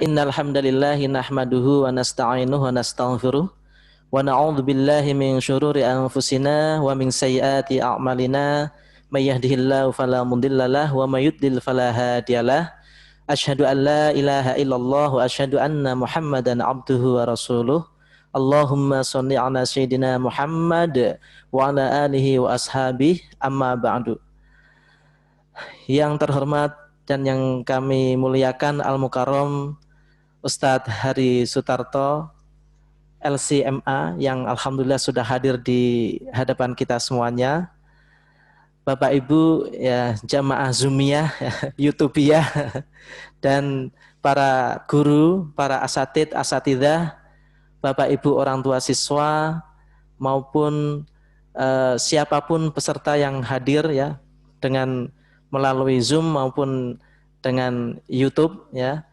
Innal hamdalillahi nahmaduhu wa nasta'inuhu wa nastaghfiruh wa na'udzu billahi min syururi anfusina wa min sayyiati a'malina may yahdihillahu fala mudhillalah wa may yudlil fala hadiyalah. Asyhadu an la ilaha illallah wa asyhadu anna Muhammadan abduhu wa rasuluh. Allahumma shalli ala sayyidina Muhammad wa ala alihi wa ashabihi amma ba'du. Yang terhormat dan yang kami muliakan Al-Mukarram Ustadz Hari Sutarto LCMA yang alhamdulillah sudah hadir di hadapan kita semuanya. Bapak Ibu ya jamaah Zoomiyah, YouTubiyah dan para guru, para asatid, asatidah, Bapak Ibu orang tua siswa maupun siapapun peserta yang hadir ya dengan melalui Zoom maupun dengan YouTube ya.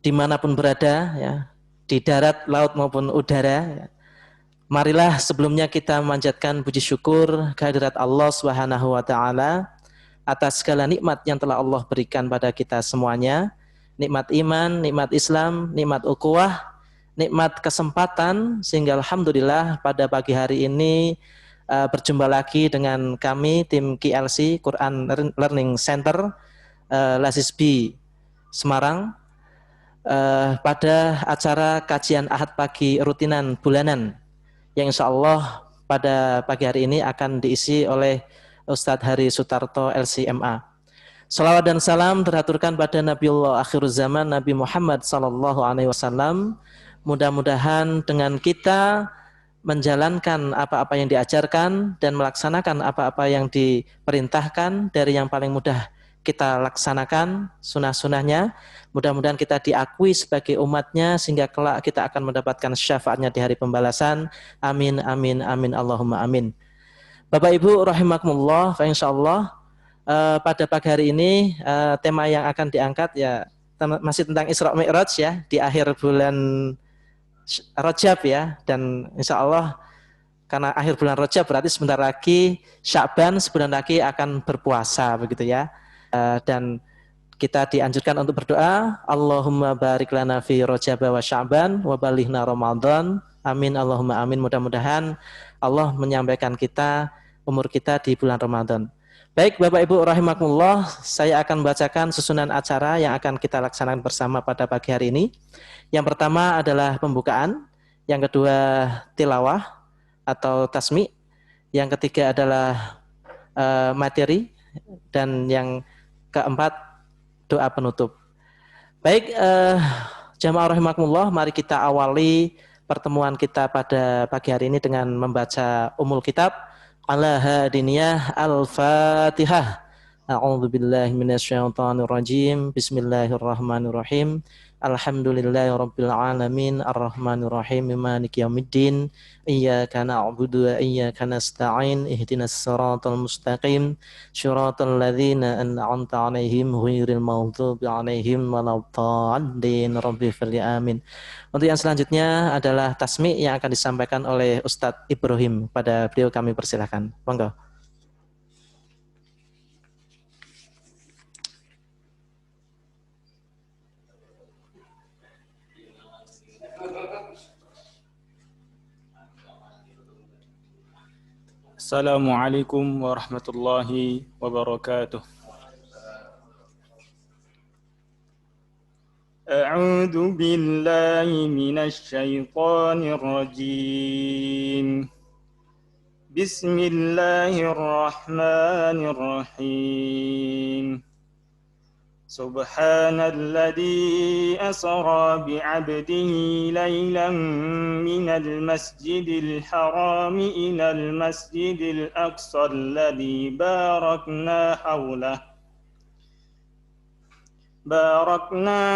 Dimanapun berada ya, di darat, laut maupun udara ya. Marilah sebelumnya kita memanjatkan puji syukur kehadirat Allah Subhanahu wa taala atas segala nikmat yang telah Allah berikan pada kita semuanya. Nikmat iman, nikmat Islam, nikmat ukhuwah, nikmat kesempatan sehingga alhamdulillah pada pagi hari ini berjumpa lagi dengan kami tim KLC Quran Learning Center Lasisbi Semarang pada acara kajian Ahad pagi rutinan bulanan yang insya Allah pada pagi hari ini akan diisi oleh Ustadz Hari Sutarto LCMA. Salawat dan salam teraturkan pada Nabiullah akhir zaman Nabi Muhammad SAW. Mudah-mudahan dengan kita menjalankan apa-apa yang diajarkan dan melaksanakan apa-apa yang diperintahkan dari yang paling mudah kita laksanakan sunah-sunahnya. Mudah-mudahan kita diakui sebagai umatnya sehingga kelak kita akan mendapatkan syafaatnya di hari pembalasan. Amin, amin, amin, Allahumma amin. Bapak Ibu rahimakumullah, insyaallah pada pagi hari ini tema yang akan diangkat ya masih tentang Isra Mi'raj ya di akhir bulan Rajab ya, dan insyaallah karena akhir bulan Rajab berarti sebentar lagi Sya'ban, sebulan lagi akan berpuasa begitu ya. Dan kita dianjurkan untuk berdoa, Allahumma barik lana fi Rajab wa Sya'ban wa balighna Ramadan. Amin Allahumma amin. Mudah-mudahan Allah menyampaikan kita umur kita di bulan Ramadan. Baik Bapak Ibu rahimakumullah, saya akan membacakan susunan acara yang akan kita laksanakan bersama pada pagi hari ini. Yang pertama adalah pembukaan, yang kedua tilawah atau tasmi, yang ketiga adalah materi, dan yang keempat doa penutup. Baik, jamaah rahimakumullah, mari kita awali pertemuan kita pada pagi hari ini dengan membaca Ummul Kitab ala hadiniyah al-Fatihah. A'udzu billahi minasyaitonir rajim. Bismillahirrahmanirrahim. Alhamdulillahirabbil alamin arrahmanir rahim maliki yaumiddin. Iyyaka na'budu wa iyyaka nasta'in. Ihdinas siratal mustaqim. Shiratal ladzina an'amta 'alaihim ghairil maghdubi 'alaihim waladdallin. Rabbi fil amin. Untuk yang selanjutnya adalah tasmi' yang akan disampaikan oleh Ustadz Ibrahim. Pada beliau kami persilahkan. Monggo. Assalamualaikum warahmatullahi wabarakatuh. A'udzu billahi minasy syaithanir rajim. Bismillahirrahmanirrahim. Subhanalladzi asra bi'abdihi laylan minal masjidil haram ilal masjidil aqsa alladzi barakna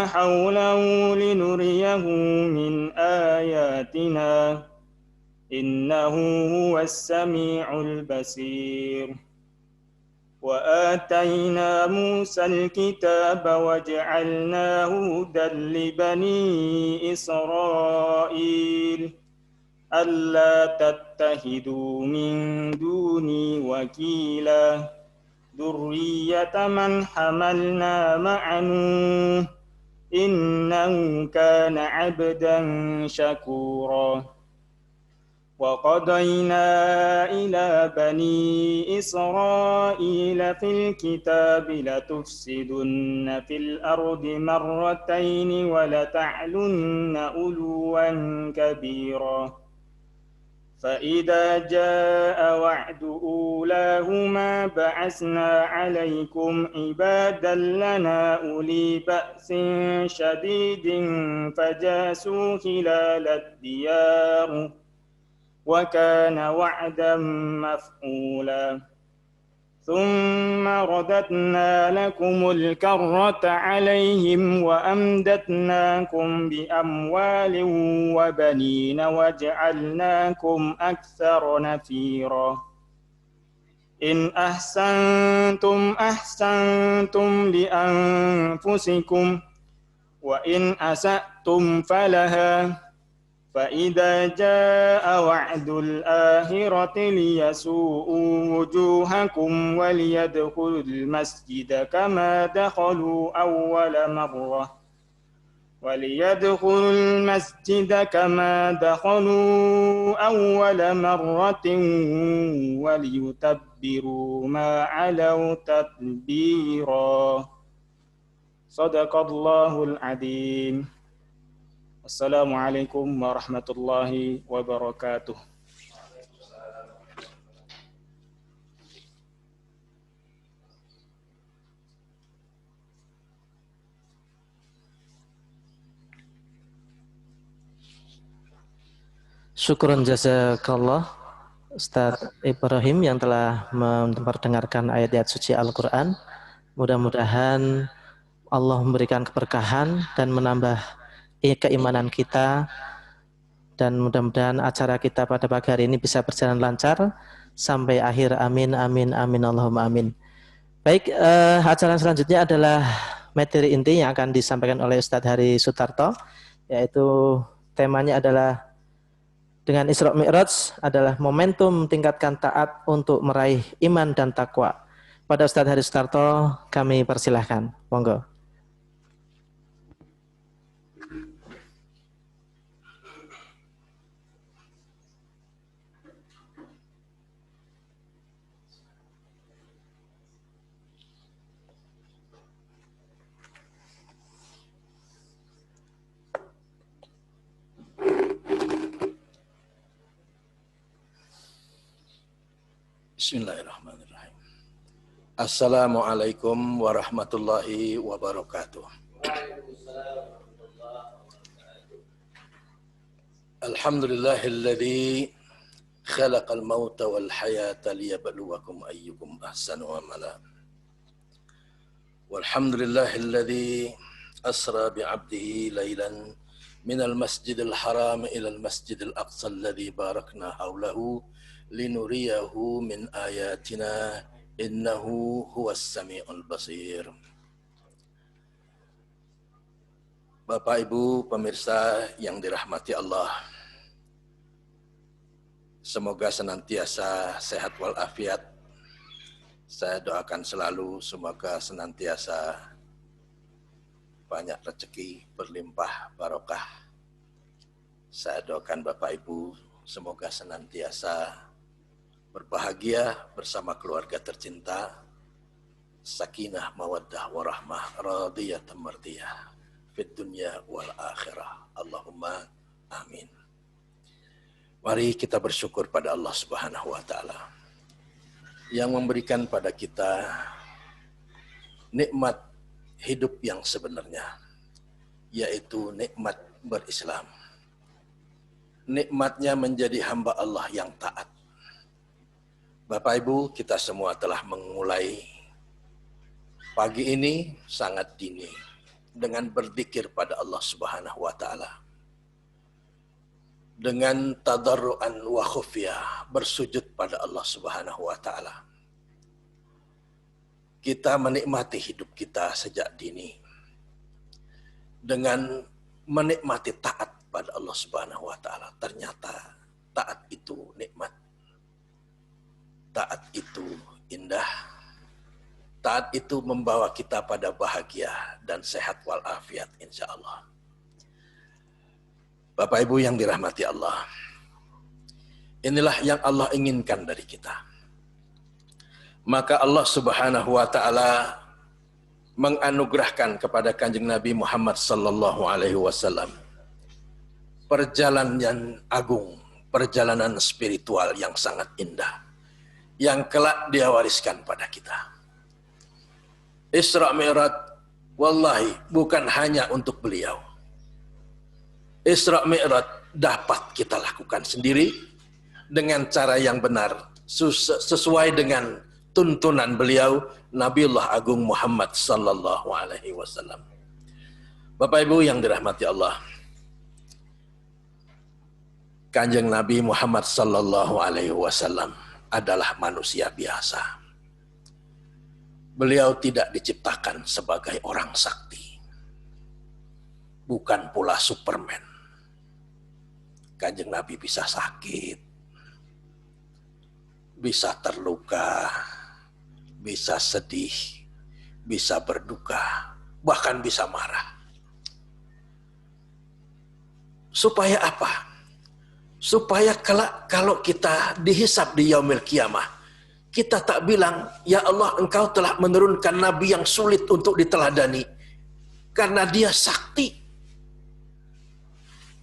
hawlahu linuriyahu min ayatina innahu huwas sami'ul basir. وآتينا موسى الكتاب وجعلناه هدى لبني إسرائيل ألا تتخذوا من دوني وكيلا ذرية من حملنا مع نوح إنه كان عبدا شكورا وقضينا إلى بني إسرائيل في الكتاب لتفسدن في الأرض مرتين ولتعلن علوا كبيرا فإذا جاء وعد أولاهما بعثنا عليكم عبادا لنا أولي بأس شديد فجاسوا خلال الديار وكان وعدا مفعولا ثم رددنا لكم الكرة عليهم وأمددناكم بأموال وبنين وجعلناكم أكثر نفيرا إن أحسنتم أحسنتم لأنفسكم وإن أسأتم فلها فإذا جاء وعد الآخرة ليسوءوا وجوهكم وليدخلوا المسجد كما دخلوا أول مرة وليتبروا ما علوا تتبيرا صدق الله العظيم. Assalamualaikum warahmatullahi wabarakatuh. Syukron jazakallah Ustaz Ibrahim yang telah memperdengarkan ayat-ayat suci Al-Quran. Mudah-mudahan Allah memberikan keberkahan dan menambah keimanan kita, dan mudah-mudahan acara kita pada pagi hari ini bisa berjalan lancar sampai akhir. Amin amin amin Allahumma amin. Baik, acara selanjutnya adalah materi inti yang akan disampaikan oleh Ustadz Hari Sutarto, yaitu temanya adalah dengan Isra Mi'raj adalah momentum tingkatkan taat untuk meraih iman dan takwa. Pada Ustadz Hari Sutarto kami persilahkan, monggo. Bismillahirrahmanirrahim. Assalamualaikum warahmatullahi wabarakatuh. Alhamdulillahilladzi khalaqal mauta wal hayata liyabluwakum ayyukum ahsanu amala. Walhamdulillahilladzi asra bi'abdihi laylan minal masjidil haram ilal masjidil aqsa alladzi barakna hawlahu linuriyahu min ayatina innahu huwas sami'ul basir. Bapak Ibu pemirsa yang dirahmati Allah, semoga senantiasa sehat walafiat. Saya doakan selalu semoga senantiasa banyak rezeki, berlimpah barokah. Saya doakan Bapak Ibu semoga senantiasa berbahagia bersama keluarga tercinta, sakinah, mawaddah, warahmah, radiyatan mardiyah, fid dunya wal akhirah. Allahumma amin. Mari kita bersyukur pada Allah Subhanahu wa Ta'ala yang memberikan pada kita nikmat hidup yang sebenarnya, yaitu nikmat berislam. Nikmatnya menjadi hamba Allah yang taat. Bapak Ibu, kita semua telah memulai pagi ini sangat dini dengan berzikir pada Allah Subhanahu wa Ta'ala. Dengan tadarruan wa khufyah, bersujud pada Allah Subhanahu wa Ta'ala. Kita menikmati hidup kita sejak dini dengan menikmati taat pada Allah Subhanahu wa Ta'ala. Ternyata taat itu nikmat. Taat itu indah, taat itu membawa kita pada bahagia dan sehat walafiat insya Allah. Bapak Ibu yang dirahmati Allah, inilah yang Allah inginkan dari kita. Maka Allah Subhanahu wa Ta'ala menganugerahkan kepada Kanjeng Nabi Muhammad sallallahu alaihi wasallam perjalanan agung, perjalanan spiritual yang sangat indah yang kelak dia wariskan pada kita. Isra Mi'raj wallahi bukan hanya untuk beliau. Isra Mi'raj dapat kita lakukan sendiri dengan cara yang benar sesuai dengan tuntunan beliau Nabiullah Agung Muhammad sallallahu alaihi wasallam. Bapak Ibu yang dirahmati Allah, Kanjeng Nabi Muhammad sallallahu alaihi wasallam adalah manusia biasa. Beliau tidak diciptakan sebagai orang sakti. Bukan pula Superman. Kanjeng Nabi bisa sakit, bisa terluka, bisa sedih, bisa berduka, bahkan bisa marah. Supaya apa? Supaya kelak kalau kita dihisab di yaumil kiamah, kita tak bilang, ya Allah engkau telah menurunkan Nabi yang sulit untuk diteladani. Karena dia sakti.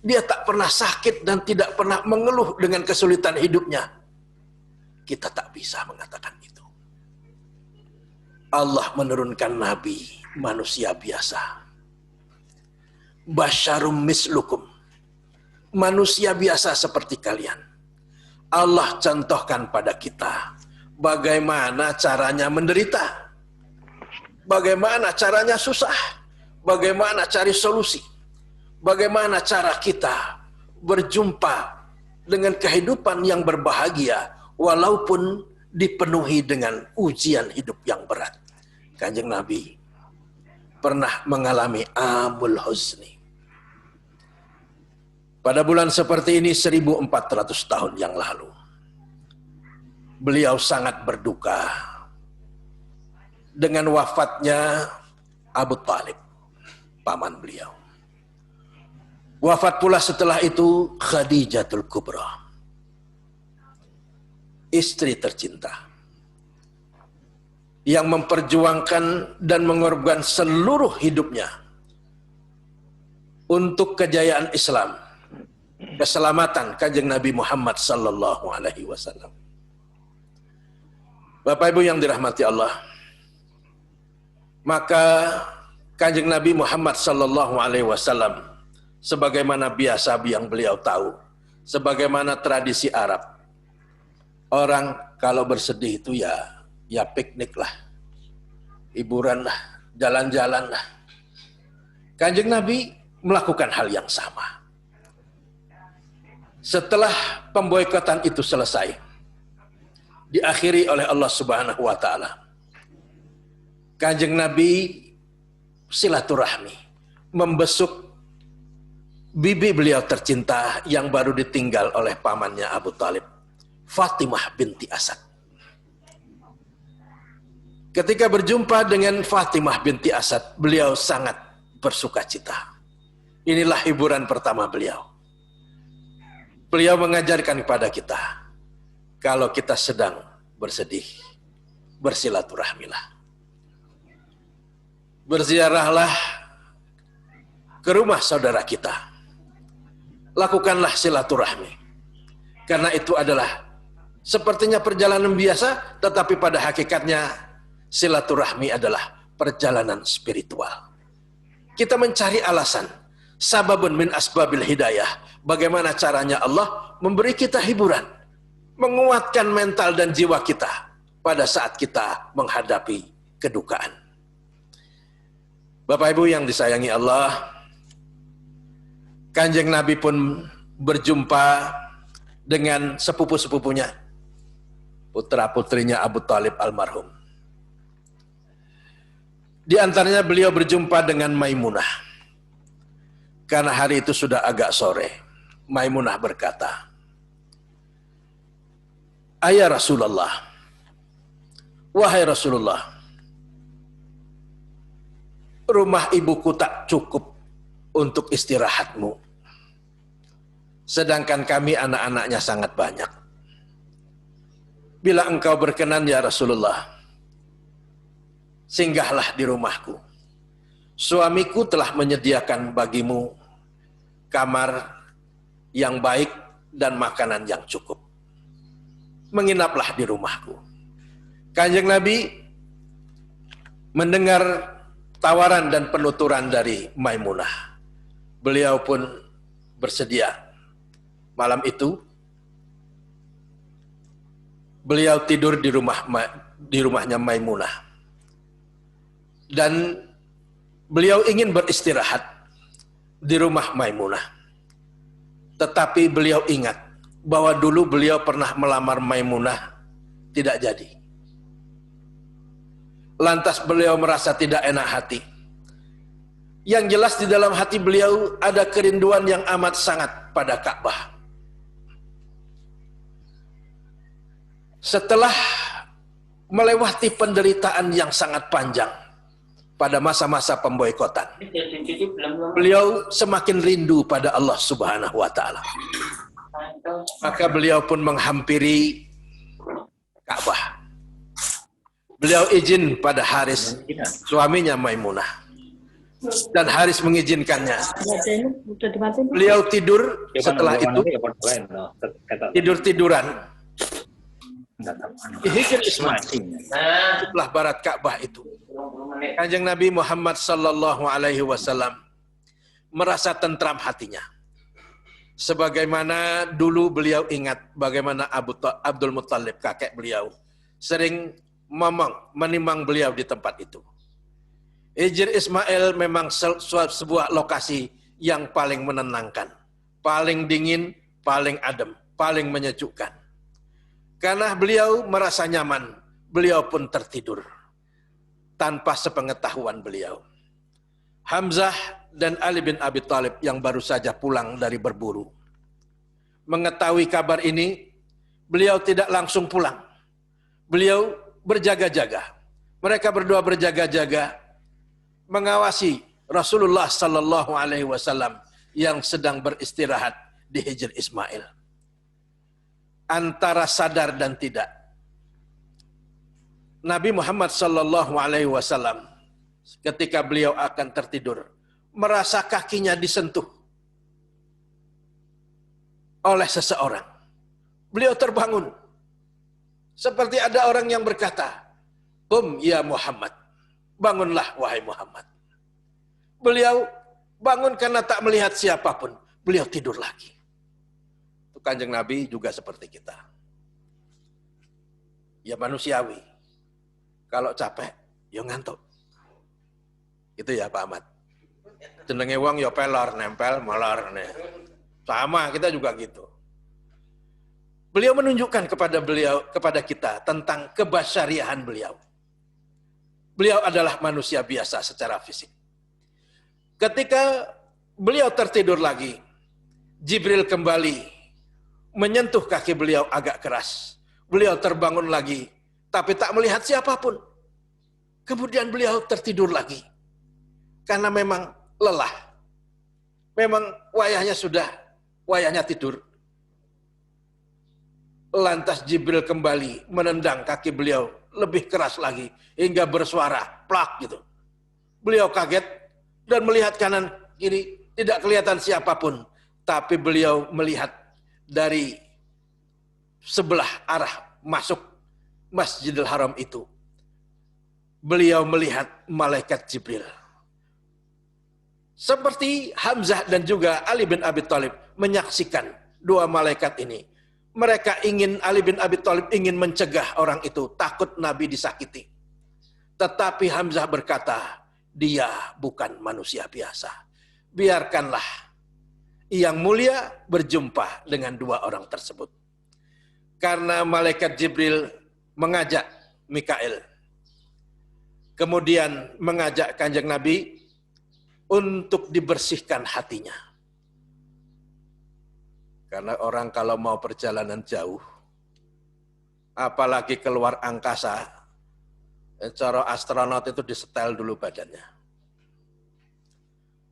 Dia tak pernah sakit dan tidak pernah mengeluh dengan kesulitan hidupnya. Kita tak bisa mengatakan itu. Allah menurunkan Nabi manusia biasa. Basyarum mislukum. Manusia biasa seperti kalian. Allah contohkan pada kita bagaimana caranya menderita. Bagaimana caranya susah. Bagaimana cari solusi. Bagaimana cara kita berjumpa dengan kehidupan yang berbahagia walaupun dipenuhi dengan ujian hidup yang berat. Kanjeng Nabi pernah mengalami amul huzni. Pada bulan seperti ini 1400 tahun yang lalu. Beliau sangat berduka dengan wafatnya Abu Talib, paman beliau. Wafat pula setelah itu Khadijatul Kubra, istri tercinta yang memperjuangkan dan mengorbankan seluruh hidupnya untuk kejayaan Islam, keselamatan Kanjeng Nabi Muhammad sallallahu alaihi wasallam. Bapak Ibu yang dirahmati Allah, maka Kanjeng Nabi Muhammad sallallahu alaihi wasallam sebagaimana biasa yang beliau tahu, sebagaimana tradisi Arab, orang kalau bersedih itu ya piknik lah, hiburan lah, jalan-jalan lah. Kanjeng Nabi melakukan hal yang sama. Setelah pemboikotan itu selesai, diakhiri oleh Allah Subhanahu wa Ta'ala, Kanjeng Nabi silaturahmi, membesuk bibi beliau tercinta yang baru ditinggal oleh pamannya Abu Talib, Fatimah binti Asad. Ketika berjumpa dengan Fatimah binti Asad, beliau sangat bersuka cita. Inilah hiburan pertama beliau. Beliau mengajarkan kepada kita, kalau kita sedang bersedih, bersilaturahmilah. Berziarahlah ke rumah saudara kita. Lakukanlah silaturahmi. Karena itu adalah sepertinya perjalanan biasa, tetapi pada hakikatnya silaturahmi adalah perjalanan spiritual. Kita mencari alasan, sababun min asbabil hidayah. Bagaimana caranya Allah memberi kita hiburan, menguatkan mental dan jiwa kita pada saat kita menghadapi kedukaan. Bapak Ibu yang disayangi Allah, Kanjeng Nabi pun berjumpa dengan sepupu-sepupunya, putra-putrinya Abu Talib almarhum. Di antaranya beliau berjumpa dengan Maimunah. Karena hari itu sudah agak sore, Maimunah berkata, "Ayah Rasulullah, wahai Rasulullah, rumah ibuku tak cukup untuk istirahatmu. Sedangkan kami anak-anaknya sangat banyak. Bila engkau berkenan ya Rasulullah, singgahlah di rumahku. Suamiku telah menyediakan bagimu kamar yang baik dan makanan yang cukup. Menginaplah di rumahku. Kanjeng Nabi mendengar tawaran dan penuturan dari Maimunah. Beliau pun bersedia. Malam itu beliau tidur di rumahnya Maimunah. Dan beliau ingin beristirahat di rumah Maimunah. Tetapi beliau ingat bahwa dulu beliau pernah melamar Maimunah, tidak jadi. Lantas beliau merasa tidak enak hati. Yang jelas di dalam hati beliau ada kerinduan yang amat sangat pada Ka'bah. Setelah melewati penderitaan yang sangat panjang pada masa-masa pemboikotan, beliau semakin rindu pada Allah Subhanahu wa Ta'ala. Maka beliau pun menghampiri Ka'bah. Beliau izin pada Haris, suaminya Maimunah, dan Haris mengizinkannya. Beliau tidur setelah itu, tidur-tiduran di Hijr Ismail, sebelah barat Ka'bah itu. Kanjeng Nabi Muhammad sallallahu alaihi wasallam merasa tentram hatinya. Sebagaimana dulu beliau ingat bagaimana Abdul Muttalib, kakek beliau, sering menimbang beliau di tempat itu. Hijr Ismail memang sebuah lokasi yang paling menenangkan, paling dingin, paling adem, paling menyejukkan. Karena beliau merasa nyaman, beliau pun tertidur tanpa sepengetahuan beliau. Hamzah dan Ali bin Abi Thalib yang baru saja pulang dari berburu, mengetahui kabar ini, beliau tidak langsung pulang. Beliau berjaga-jaga. Mereka berdua berjaga-jaga mengawasi Rasulullah sallallahu alaihi wasallam yang sedang beristirahat di Hijr Ismail. Antara sadar dan tidak, Nabi Muhammad sallallahu alaihi wasallam ketika beliau akan tertidur merasa kakinya disentuh oleh seseorang. Beliau terbangun. Seperti ada orang yang berkata, "Qum ya Muhammad." Bangunlah wahai Muhammad. Beliau bangun karena tak melihat siapapun. Beliau tidur lagi. Itu Kanjeng Nabi juga seperti kita. Ya manusiawi. Kalau capek, ya ngantuk. Itu ya Pak Ahmad. Jenenge wong ya pelor, nempel, molor. Sama, kita juga gitu. Beliau menunjukkan kepada kita tentang kebasyariahan beliau. Beliau adalah manusia biasa secara fisik. Ketika beliau tertidur lagi, Jibril kembali menyentuh kaki beliau agak keras. Beliau terbangun lagi, tapi tak melihat siapapun. Kemudian beliau tertidur lagi. Karena memang lelah. Memang wayahnya tidur. Lantas Jibril kembali menendang kaki beliau lebih keras lagi hingga bersuara plak gitu. Beliau kaget dan melihat kanan kiri tidak kelihatan siapapun, tapi beliau melihat dari sebelah arah masuk Masjidil Haram itu. Beliau melihat malaikat Jibril. Seperti Hamzah dan juga Ali bin Abi Thalib menyaksikan dua malaikat ini. Ali bin Abi Thalib ingin mencegah orang itu, takut Nabi disakiti. Tetapi Hamzah berkata, dia bukan manusia biasa. Biarkanlah yang mulia berjumpa dengan dua orang tersebut. Karena malaikat Jibril mengajak Mikail, kemudian mengajak Kanjeng Nabi untuk dibersihkan hatinya. Karena orang kalau mau perjalanan jauh, apalagi keluar angkasa, cara astronot itu disetel dulu badannya.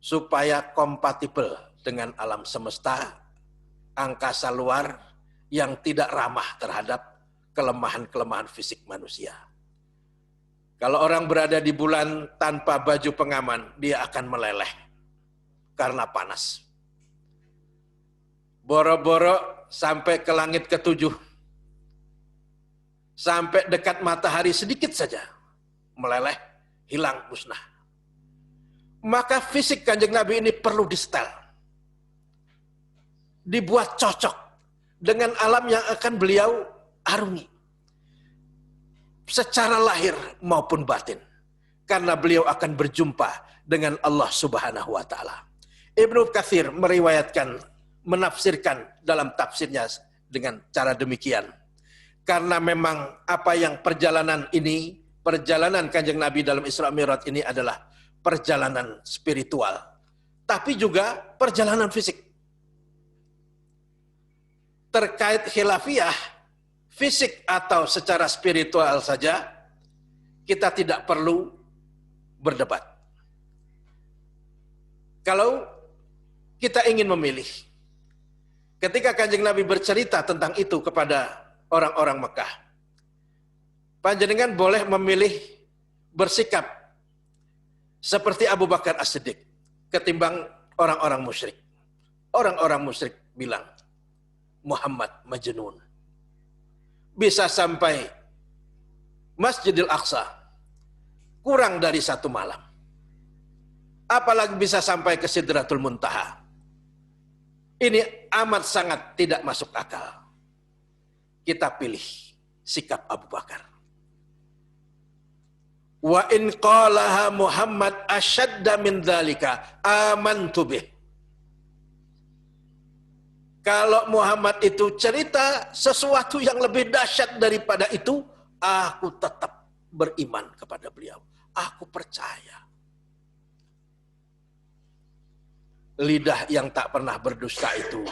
supaya kompatibel dengan alam semesta, angkasa luar yang tidak ramah terhadap kelemahan-kelemahan fisik manusia. Kalau orang berada di bulan tanpa baju pengaman, dia akan meleleh karena panas. Boro-boro sampai ke langit ketujuh, sampai dekat matahari sedikit saja, meleleh, hilang, musnah. Maka fisik Kanjeng Nabi ini perlu disetel, dibuat cocok dengan alam yang akan beliau arungi, secara lahir maupun batin, karena beliau akan berjumpa dengan Allah Subhanahu wa Ta'ala. Ibnu Katsir meriwayatkan, menafsirkan dalam tafsirnya dengan cara demikian, karena memang apa yang perjalanan ini, perjalanan Kanjeng Nabi dalam Isra Mi'raj ini adalah perjalanan spiritual, tapi juga perjalanan fisik. Terkait khilafiyah, fisik atau secara spiritual saja, kita tidak perlu berdebat. Kalau kita ingin memilih, ketika Kanjeng Nabi bercerita tentang itu kepada orang-orang Mekah, panjenengan boleh memilih bersikap seperti Abu Bakar As-Siddiq ketimbang orang-orang musyrik. Orang-orang musyrik bilang, Muhammad majnun. Bisa sampai Masjidil Aqsa kurang dari 1 malam. Apalagi bisa sampai ke Sidratul Muntaha. Ini amat sangat tidak masuk akal. Kita pilih sikap Abu Bakar. Wa in qalaha Muhammad asyadda min dzalika amantu bih. Kalau Muhammad itu cerita sesuatu yang lebih dahsyat daripada itu, aku tetap beriman kepada beliau. Aku percaya. Lidah yang tak pernah berdusta itu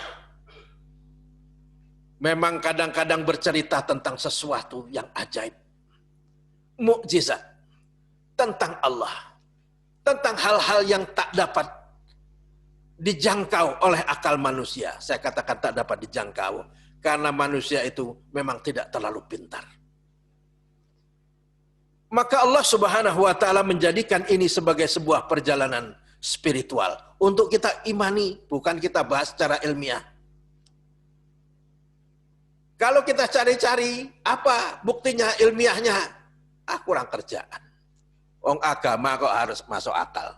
memang kadang-kadang bercerita tentang sesuatu yang ajaib, mukjizat, tentang Allah, tentang hal-hal yang tak dapat dijangkau oleh akal manusia. Saya katakan tak dapat dijangkau, karena manusia itu memang tidak terlalu pintar. Maka Allah Subhanahu wa Ta'ala menjadikan ini sebagai sebuah perjalanan spiritual untuk kita imani, bukan kita bahas secara ilmiah. Kalau kita cari-cari apa buktinya ilmiahnya, kurang kerjaan. Wong agama kok harus masuk akal.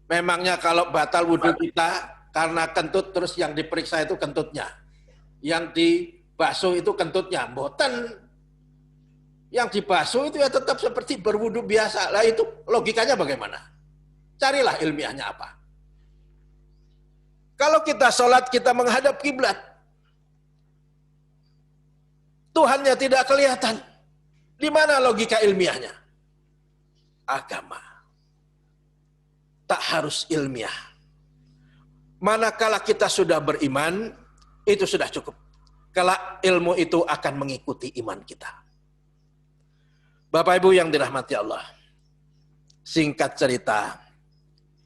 Memangnya kalau batal wudhu kita karena kentut, terus yang diperiksa itu kentutnya, yang dibasuh itu kentutnya, mboten. Yang dibasuh itu ya tetap seperti berwudhu biasa. Lah itu logikanya bagaimana? Carilah ilmiahnya apa. Kalau kita sholat, kita menghadap kiblat, Tuhannya tidak kelihatan. Di mana logika ilmiahnya? Agama tak harus ilmiah. Manakala kita sudah beriman, itu sudah cukup. Kelak ilmu itu akan mengikuti iman kita. Bapak Ibu yang dirahmati Allah, singkat cerita,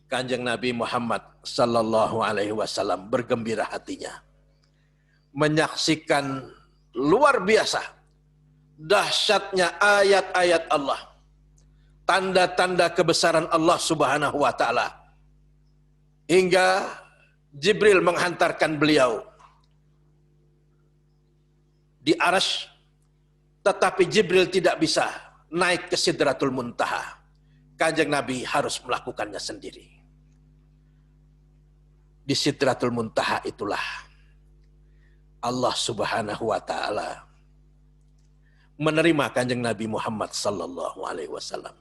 Kanjeng Nabi Muhammad Sallallahu Alaihi Wasallam bergembira hatinya menyaksikan luar biasa dahsyatnya ayat-ayat Allah, tanda-tanda kebesaran Allah Subhanahu wa Ta'ala, hingga Jibril menghantarkan beliau di Arsy, tetapi Jibril tidak bisa naik ke Sidratul Muntaha. Kanjeng Nabi harus melakukannya sendiri. Di Sidratul Muntaha itulah Allah Subhanahu wa Ta'ala menerima Kanjeng Nabi Muhammad Sallallahu Alaihi Wasallam.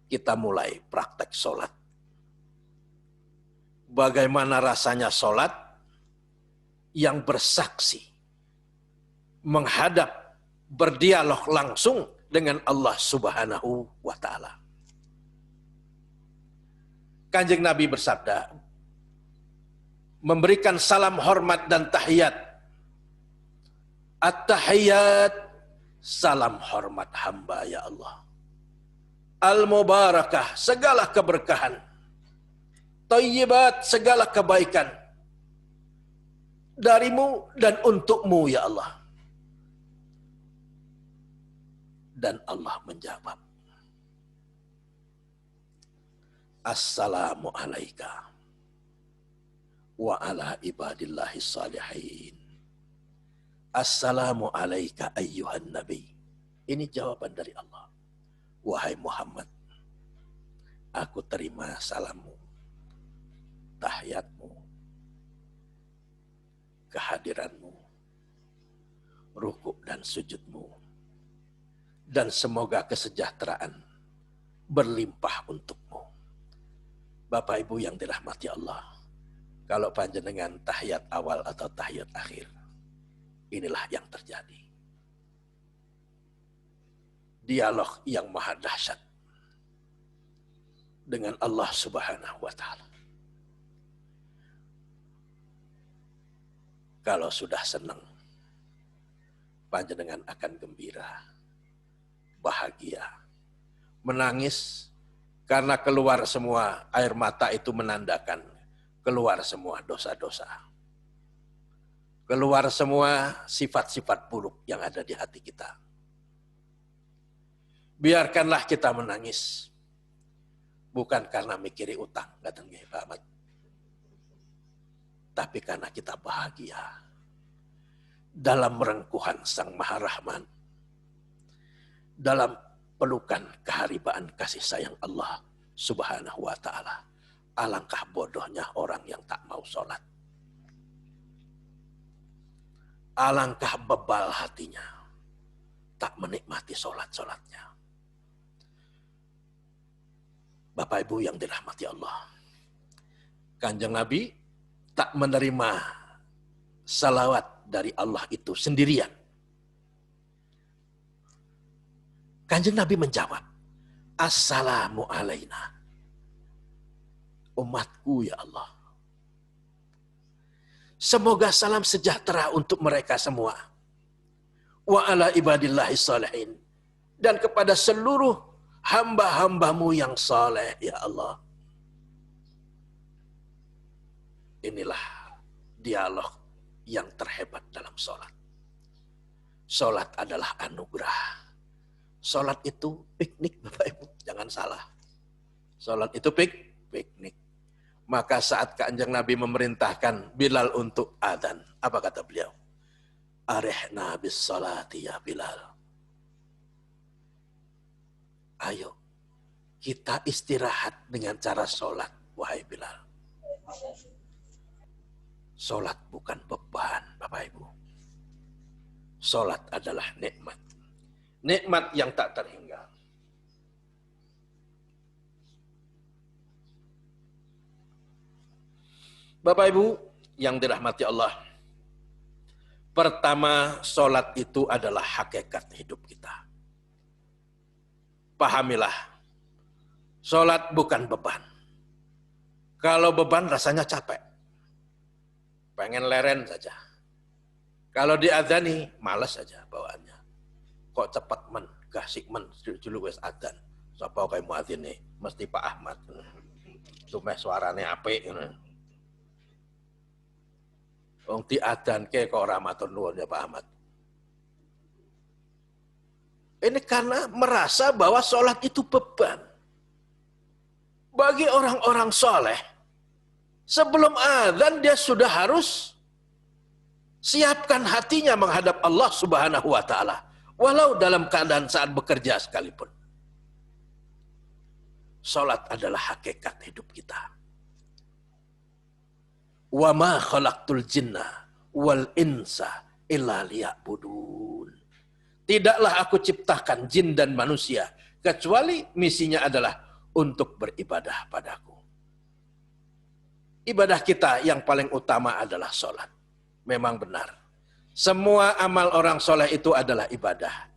Kita mulai praktek sholat. Bagaimana rasanya sholat yang bersaksi, menghadap, berdialog langsung dengan Allah Subhanahu wa Ta'ala. Kanjeng Nabi bersabda, memberikan salam hormat dan tahiyat. At-tahiyat, salam hormat hamba ya Allah. Al-mubarakah, segala keberkahan. thayyibat, segala kebaikan darimu dan untukmu ya Allah. Dan Allah menjawab, assalamu alaika wa ala ibadillahi salihin. Assalamu alaika ayyuhan nabi. Ini jawaban dari Allah. Wahai Muhammad, aku terima salammu, tahiyatmu, kehadiranmu, rukuk dan sujudmu, dan semoga kesejahteraan berlimpah untukmu. Bapak Ibu yang dirahmati Allah, kalau panjenengan tahiyat awal atau tahiyat akhir, inilah yang terjadi. Dialog yang maha dahsyat dengan Allah Subhanahu wa Ta'ala. Kalau sudah senang, panjenengan akan gembira, bahagia, menangis karena keluar semua air mata itu menandakan keluar semua dosa-dosa. Keluar semua sifat-sifat buruk yang ada di hati kita. Biarkanlah kita menangis. Bukan karena mikiri utang, katanya Pak Ahmad. Tapi karena kita bahagia dalam rengkuhan Sang Maha Rahman, dalam pelukan keharibaan kasih sayang Allah Subhanahu wa Ta'ala. Alangkah bodohnya orang yang tak mau sholat. Alangkah bebal hatinya, tak menikmati sholat-sholatnya. Bapak Ibu yang dirahmati Allah, Kanjeng Nabi tak menerima salawat dari Allah itu sendirian. Kanjeng Nabi menjawab, assalamu alaina, umatku ya Allah. Semoga salam sejahtera untuk mereka semua. Wa ala ibadillahi salihin, dan kepada seluruh hamba-hambamu yang saleh ya Allah. Inilah dialog yang terhebat dalam sholat. Sholat adalah anugerah. Sholat itu piknik Bapak Ibu, jangan salah. Sholat itu piknik. Maka saat Kanjeng Nabi memerintahkan Bilal untuk adzan, apa kata beliau? Arihna bis sholati ya Bilal. Ayo, kita istirahat dengan cara sholat, wahai Bilal. Sholat bukan beban, Bapak Ibu. Sholat adalah nikmat. Nikmat yang tak terhingga. Bapak Ibu yang dirahmati Allah. Pertama, sholat itu adalah hakikat hidup kita. Pahamilah, sholat bukan beban. Kalau beban rasanya capek. Pengen leren saja. Kalau diadzani, malas saja bawaannya. Kok cepat men, gasik men, dulu wes adzan. Sapa kayak muadzin nih, mesti Pak Ahmad. Tumeh suarane apik. Wong diadzan ke kok ora matur nuwun ya Pak Ahmad. Ini karena merasa bahwa sholat itu beban. Bagi orang-orang soleh, sebelum adzan dia sudah harus siapkan hatinya menghadap Allah Subhanahu wa Ta'ala. Walau dalam keadaan saat bekerja sekalipun. Sholat adalah hakikat hidup kita. Wa ma khalaqtul jinna wal insa illa liya'budun. Tidaklah aku ciptakan jin dan manusia kecuali misinya adalah untuk beribadah padaku. Ibadah kita yang paling utama adalah sholat. Memang benar. Semua amal orang soleh itu adalah ibadah.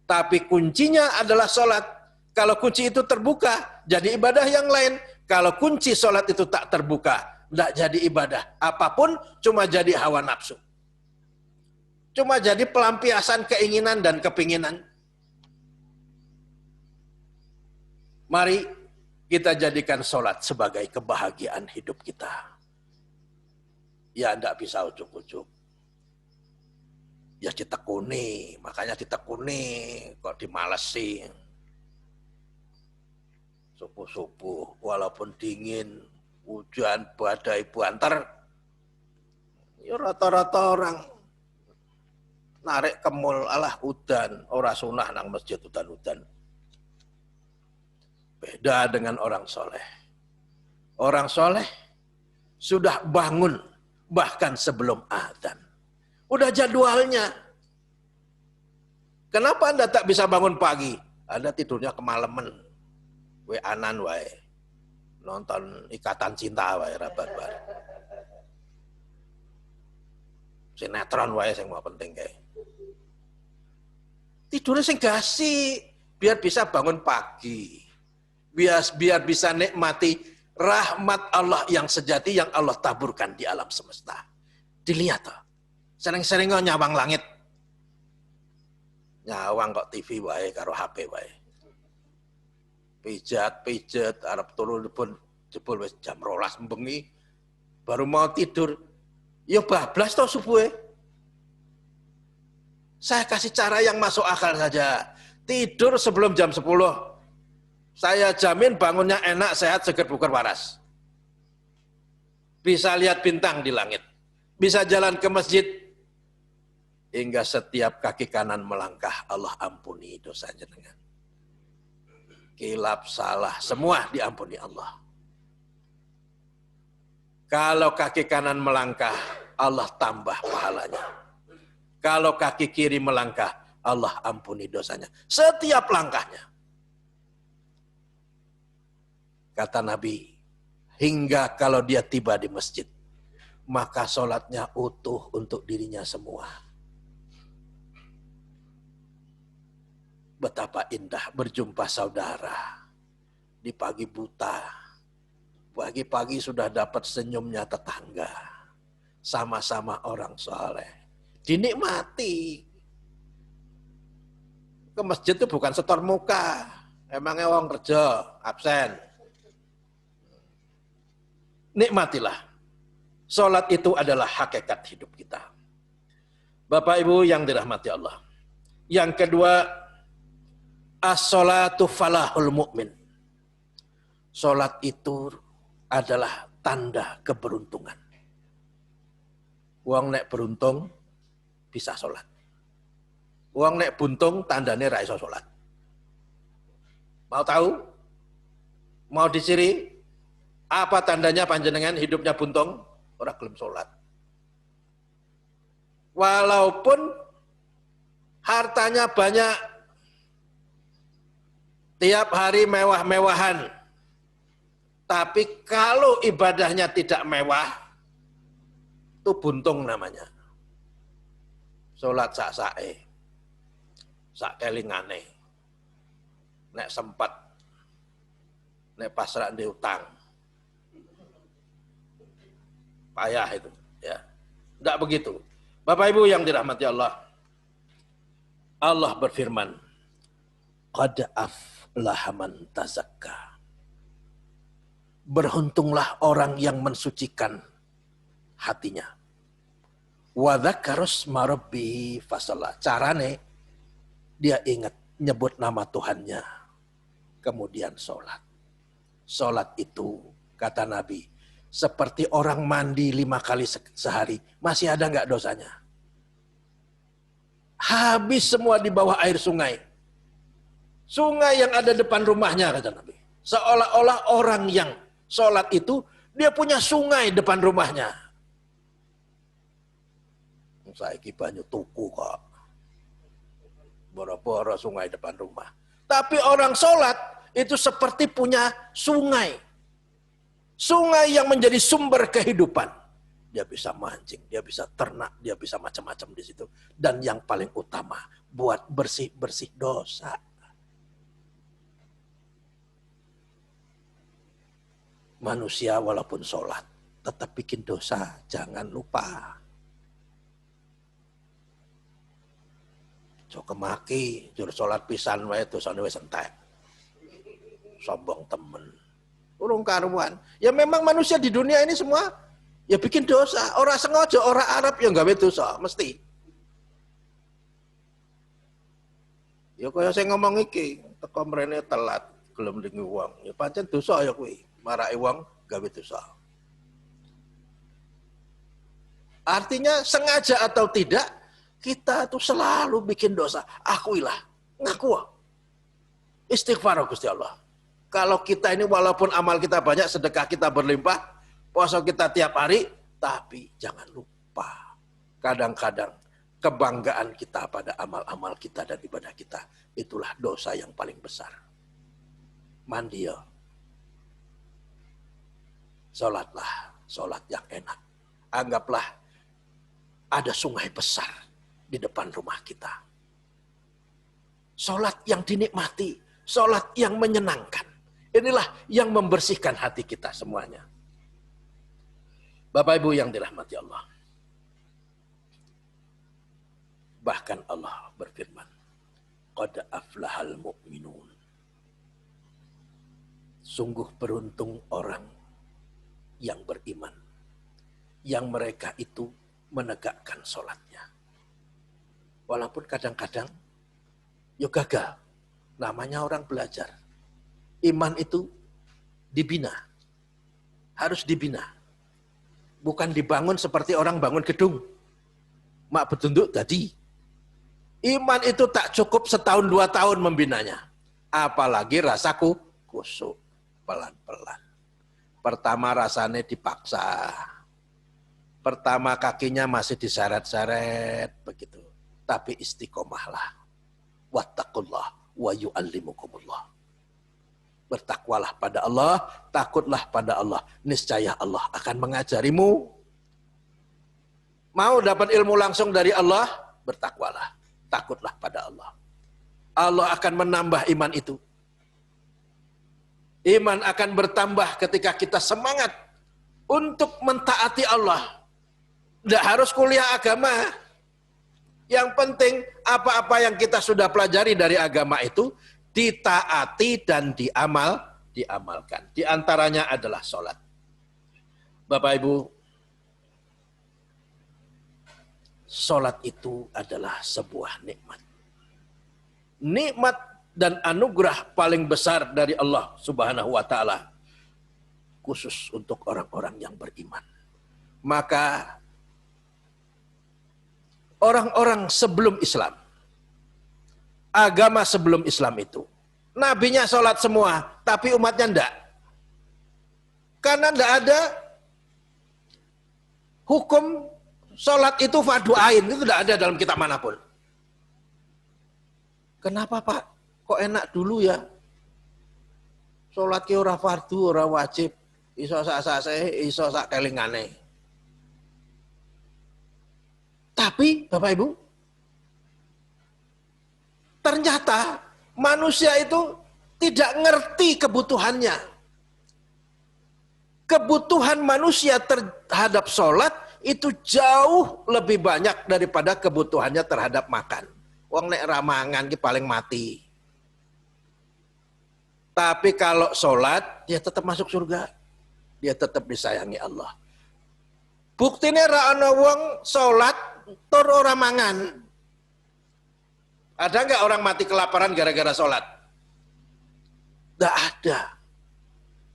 Tapi kuncinya adalah sholat. Kalau kunci itu terbuka, jadi ibadah yang lain. Kalau kunci sholat itu tak terbuka, tidak jadi ibadah. Apapun cuma jadi hawa nafsu. Cuma jadi pelampiasan keinginan dan kepinginan. Mari Kita jadikan sholat sebagai kebahagiaan hidup kita. Ya tidak bisa ujuk-ujuk. Ya ditekuni, makanya ditekuni, kok dimalesi. Subuh-subuh, walaupun dingin, hujan, badai, banter, ya rata-rata orang narik kemul, alah udan, ora sunah nang masjid udan-udan. Beda dengan orang soleh. Orang soleh sudah bangun bahkan sebelum adzan. Udah jadwalnya. Kenapa Anda tak bisa bangun pagi? Anda tidurnya kemalaman. Weanan wae. Nonton Ikatan Cinta wae rabar-bar. Sinetron wae sing mau penting kae. Tidurnya sing gasi biar bisa bangun pagi. Biar bisa nikmati rahmat Allah yang sejati yang Allah taburkan di alam semesta. Dilihat toh. Sering-sering nyawang langit. Nyawang kok TV wae karo HP wae. Pijat, arep turu jebul wis jam 12 bengi. Baru mau tidur. Ya bablas toh subuhe. Saya kasih cara yang masuk akal saja. Tidur sebelum jam 10. Saya jamin bangunnya enak, sehat, seger, bugar, waras. Bisa lihat bintang di langit. Bisa jalan ke masjid. Hingga setiap kaki kanan melangkah, Allah ampuni dosa jenengan. Kilap, salah, semua diampuni Allah. Kalau kaki kanan melangkah, Allah tambah pahalanya. Kalau kaki kiri melangkah, Allah ampuni dosanya. Setiap langkahnya. Kata Nabi, hingga kalau dia tiba di masjid, maka sholatnya utuh untuk dirinya semua. Betapa indah berjumpa saudara di pagi buta. Pagi-pagi sudah dapat senyumnya tetangga. Sama-sama orang soleh. Dinikmati. Ke masjid itu bukan setor muka. Emangnya orang kerja, absen. Nikmatilah. Sholat itu adalah hakikat hidup kita. Bapak Ibu yang dirahmati Allah. Yang kedua, as-sholatu falahul mu'min. Sholat itu adalah tanda keberuntungan. Wong nek beruntung bisa sholat. Wong nek buntung tandane ra iso sholat. Mau tahu? Mau diciri? Apa tandanya panjenengan hidupnya buntung? Ora gelem sholat. Walaupun hartanya banyak, tiap hari mewah-mewahan. Tapi kalau ibadahnya tidak mewah, itu buntung namanya. Sholat sak-sae, sak-kelingane. Nek sempat, nek pasrah di utang. Payah itu. Ya. Tidak begitu. Bapak Ibu yang dirahmati Allah. Allah berfirman, qad aflaha man tazakka. Beruntunglah orang yang mensucikan hatinya. Wa dzakara rabbihi fasalla. Carane dia ingat nyebut nama Tuhannya. Kemudian sholat. Sholat itu kata Nabi seperti orang mandi 5 kali sehari. Masih ada nggak dosanya? Habis semua di bawah air sungai. Sungai yang ada depan rumahnya kata Nabi. Seolah-olah orang yang sholat itu dia punya sungai depan rumahnya. Saiki banyu tuku kok. Boro-boro sungai depan rumah. Tapi orang sholat itu seperti punya sungai. Sungai yang menjadi sumber kehidupan. Dia bisa mancing, dia bisa ternak, dia bisa macam-macam di situ. Dan yang paling utama, buat bersih-bersih dosa. Manusia walaupun sholat, tetap bikin dosa. Jangan lupa. Joko maki, juru sholat pisan wae dosane wis entek. Sombong temen. Urung karuan. Ya memang manusia di dunia ini semua ya bikin dosa. Orang sengaja, orang Arab yang gawe dosa, mesti. Ya kaya saya ngomong iki, teko mrene telat, gelem ndingi wong. Ya pancen dosa ya kuwi. Marake wong gawe dosa. Artinya sengaja atau tidak, kita tuh selalu bikin dosa. Akuilah, ngaku. Istighfar Gusti Allah. Kalau kita ini walaupun amal kita banyak, sedekah kita berlimpah, puasa kita tiap hari, tapi jangan lupa. Kadang-kadang kebanggaan kita pada amal-amal kita dan ibadah kita, itulah dosa yang paling besar. Mandi ya. Sholatlah, sholat yang enak. Anggaplah ada sungai besar di depan rumah kita. Sholat yang dinikmati, sholat yang menyenangkan. Inilah yang membersihkan hati kita semuanya. Bapak Ibu yang dirahmati Allah. Bahkan Allah berfirman, qad aflahal mu'minun. Sungguh beruntung orang yang beriman, yang mereka itu menegakkan sholatnya. Walaupun kadang-kadang ya gagal, namanya orang belajar. Iman itu dibina, harus dibina. Bukan dibangun seperti orang bangun gedung. Mak betunduk tadi. Iman itu tak cukup 1-2 tahun membinanya. Apalagi rasaku kusuk. Pelan-pelan. Pertama rasanya dipaksa. Pertama kakinya masih diseret-seret. Begitu. Tapi istiqomahlah. Wattaqullah wa yu'allimukumullah. Bertakwalah pada Allah. Takutlah pada Allah. Niscaya Allah akan mengajarimu. Mau dapat ilmu langsung dari Allah? Bertakwalah. Takutlah pada Allah. Allah akan menambah iman itu. Iman akan bertambah ketika kita semangat untuk mentaati Allah. Tidak harus kuliah agama. Yang penting apa-apa yang kita sudah pelajari dari agama itu ditaati dan diamalkan. Di antaranya adalah sholat. Bapak Ibu, sholat itu adalah sebuah nikmat. Nikmat dan anugerah paling besar dari Allah Subhanahu wa ta'ala. Khusus untuk orang-orang yang beriman. Maka orang-orang sebelum Islam, agama sebelum Islam itu, nabinya sholat semua, tapi umatnya enggak. Karena enggak ada hukum sholat itu fardu ain, itu tidak ada dalam kitab manapun. Kenapa Pak? Kok enak dulu ya? Sholat ki ora fardu, ora wajib. Iso sak-sake, iso sak kelingane. Tapi Bapak Ibu, ternyata manusia itu tidak ngerti kebutuhannya. Kebutuhan manusia terhadap sholat itu jauh lebih banyak daripada kebutuhannya terhadap makan. Wong nek ramangan ki paling mati. Tapi kalau sholat, dia tetap masuk surga. Dia tetap disayangi Allah. Buktinya ra ana wong sholat tur ora mangan. Ada nggak orang mati kelaparan gara-gara sholat? Nggak ada.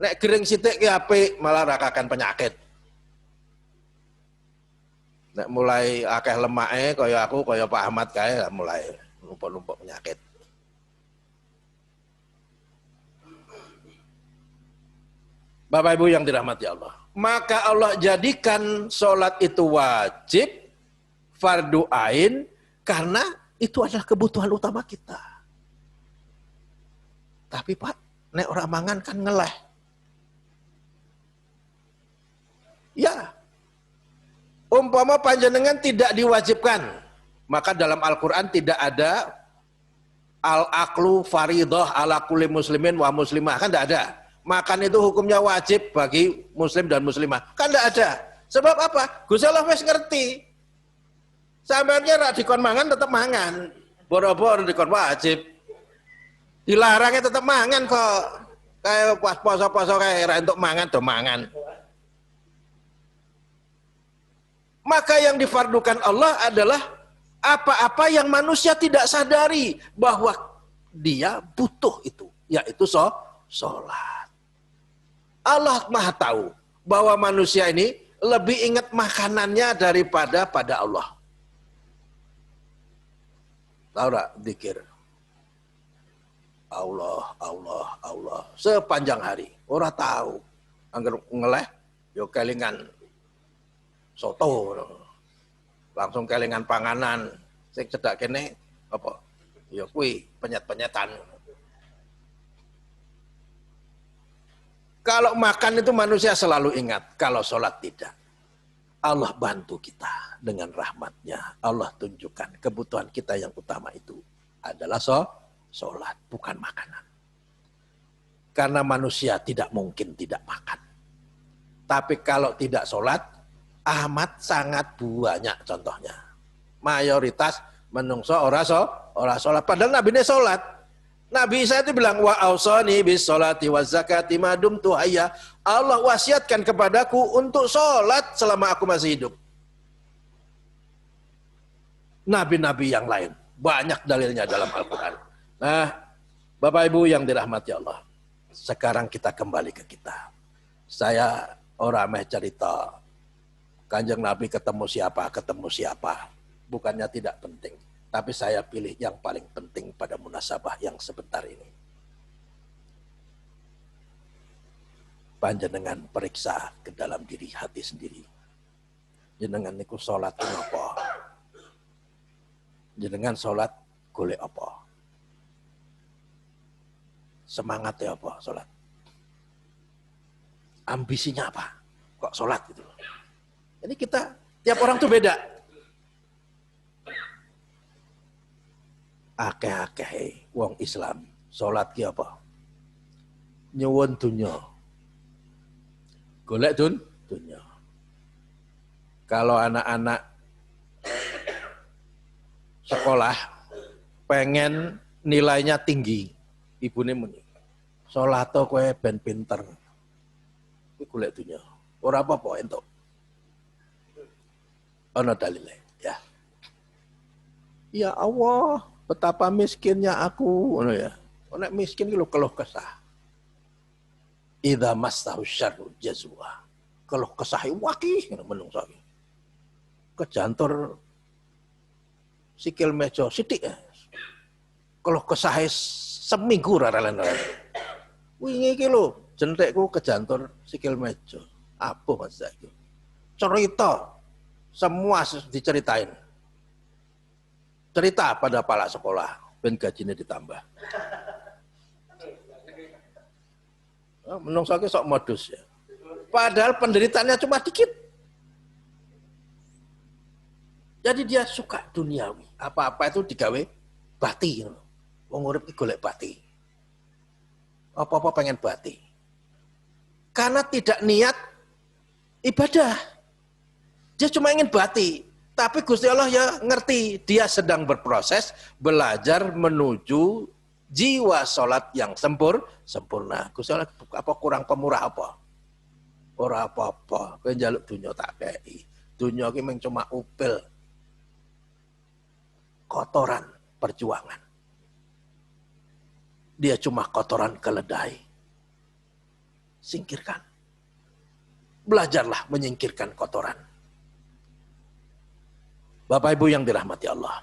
Nek gering sithik ki apik, malah rakakan penyakit. Nek mulai akeh lemake kaya aku, kaya Pak Ahmad kae mulai numpuk-numpuk penyakit. Bapak Ibu yang dirahmati Allah. Maka Allah jadikan sholat itu wajib, fardu ain, karena itu adalah kebutuhan utama kita. Tapi Pak, nek orang mangan kan ngeleh. Ya, umpama panjenengan tidak diwajibkan, maka dalam Al-Quran tidak ada al-aklu faridah ala kulli muslimin wa muslimah, kan tidak ada. Makan itu hukumnya wajib bagi muslim dan muslimah, kan tidak ada. Sebab apa? Gusti Allah wis ngerti. Sampeyan ra dikon mangan tetap mangan, boro-boro dikon wajib. Dilarangnya tetap mangan kok. Kayak pas poso-poso kayak ra entuk mangan do mangan. Maka yang difardukan Allah adalah apa-apa yang manusia tidak sadari bahwa dia butuh itu, yaitu sholat. Allah Maha tahu bahwa manusia ini lebih ingat makanannya daripada pada Allah. Tahu tak zikir? Allah, Allah, Allah sepanjang hari. Ora tahu. Angger ngeleh yo kelingan soto. Langsung kelingan panganan. Sing cedak kene apa? Ya kuwi penyet-penyetan. Kalau makan itu manusia selalu ingat, kalau sholat tidak. Allah bantu kita dengan rahmatnya. Allah tunjukkan kebutuhan kita yang utama itu adalah sholat, bukan makanan. Karena manusia tidak mungkin tidak makan. Tapi kalau tidak sholat, amat sangat banyak contohnya. Mayoritas menungso ora sholat. Padahal Nabi ini sholat. Nabi Isa itu bilang, wa ausani bis sholati wa zakati madum tuhaya. Allah wasiatkan kepadaku untuk sholat selama aku masih hidup. Nabi-nabi yang lain, banyak dalilnya dalam Al-Quran. Nah, Bapak Ibu yang dirahmati Allah, sekarang kita kembali ke kita. Saya orang meh cerita, Kanjeng Nabi ketemu siapa. Bukannya tidak penting. Tapi saya pilih yang paling penting pada munasabah yang sebentar ini. Panjenengan periksa ke dalam diri hati sendiri. Jenengan niku sholat apa? Jenengan sholat golek apa? Semangatnya apa sholat? Ambisinya apa? Kok sholat gitu? Ini kita, tiap orang tuh beda. Akeh-akeh wong Islam salat ki apa? Nyuwun dunya. Golek dunya. Kalau anak-anak sekolah pengen nilainya tinggi, ibune muni. Salat kowe ben pinter. Kuwi golek dunya. Ora apa-apa entuk. Ana dalile, ya. Ya Allah, betapa miskinnya aku, ya. Nek miskin ki lho keluh kesah. Idza massahu syarru jazua. Keluh kesah waki menungso iki. Kejantur sikil meja sithik. Keluh kesah seminggu ra relen-relen. Wingi iki lho jenthekku kejantur sikil meja. Apa Mas iki? Cerita semua diceritain. Cerita pada kepala sekolah, ben gajinya ditambah. Menungso ki sok modus ya. Padahal penderitaannya cuma dikit. Jadi dia suka duniawi. Apa-apa itu digawe bati. Wong urip ki golek bati. Apa-apa pengen bati. Karena tidak niat ibadah. Dia cuma ingin bati. Tapi Gusti Allah ya ngerti, dia sedang berproses belajar menuju jiwa sholat yang sempurna. Gusti Allah apa kurang pemurah apa? Ora apa-apa, kowe njaluk dunya tak kei. Dunya ki mung cuma upil kotoran perjuangan. Dia cuma kotoran keledai. Singkirkan. Belajarlah menyingkirkan kotoran. Bapak Ibu yang dirahmati Allah.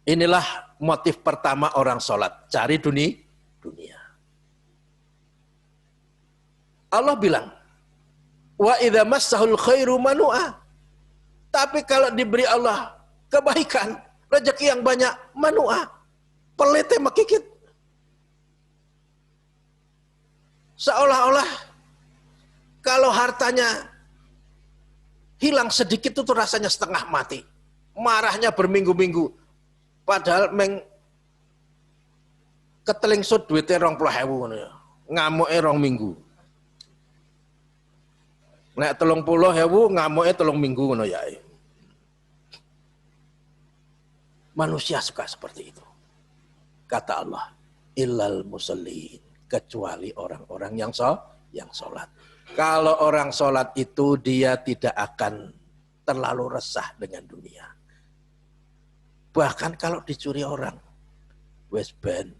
Inilah motif pertama orang sholat. Cari dunia. Allah bilang, wa idza massahul khairu manu'a. Tapi kalau diberi Allah kebaikan, rezeki yang banyak, manu'a. Pelete makikit. Seolah-olah kalau hartanya hilang sedikit itu rasanya setengah mati. Marahnya berminggu-minggu. Padahal ketelingsut duitnya 20.000 ya. Ngamuke 2 minggu. Nek 30.000 ngamuke 3 minggu ngono ya. Manusia suka seperti itu. Kata Allah, illal musallin, kecuali orang-orang yang sholat. Kalau orang sholat itu dia tidak akan terlalu resah dengan dunia. Bahkan kalau dicuri orang, wes ben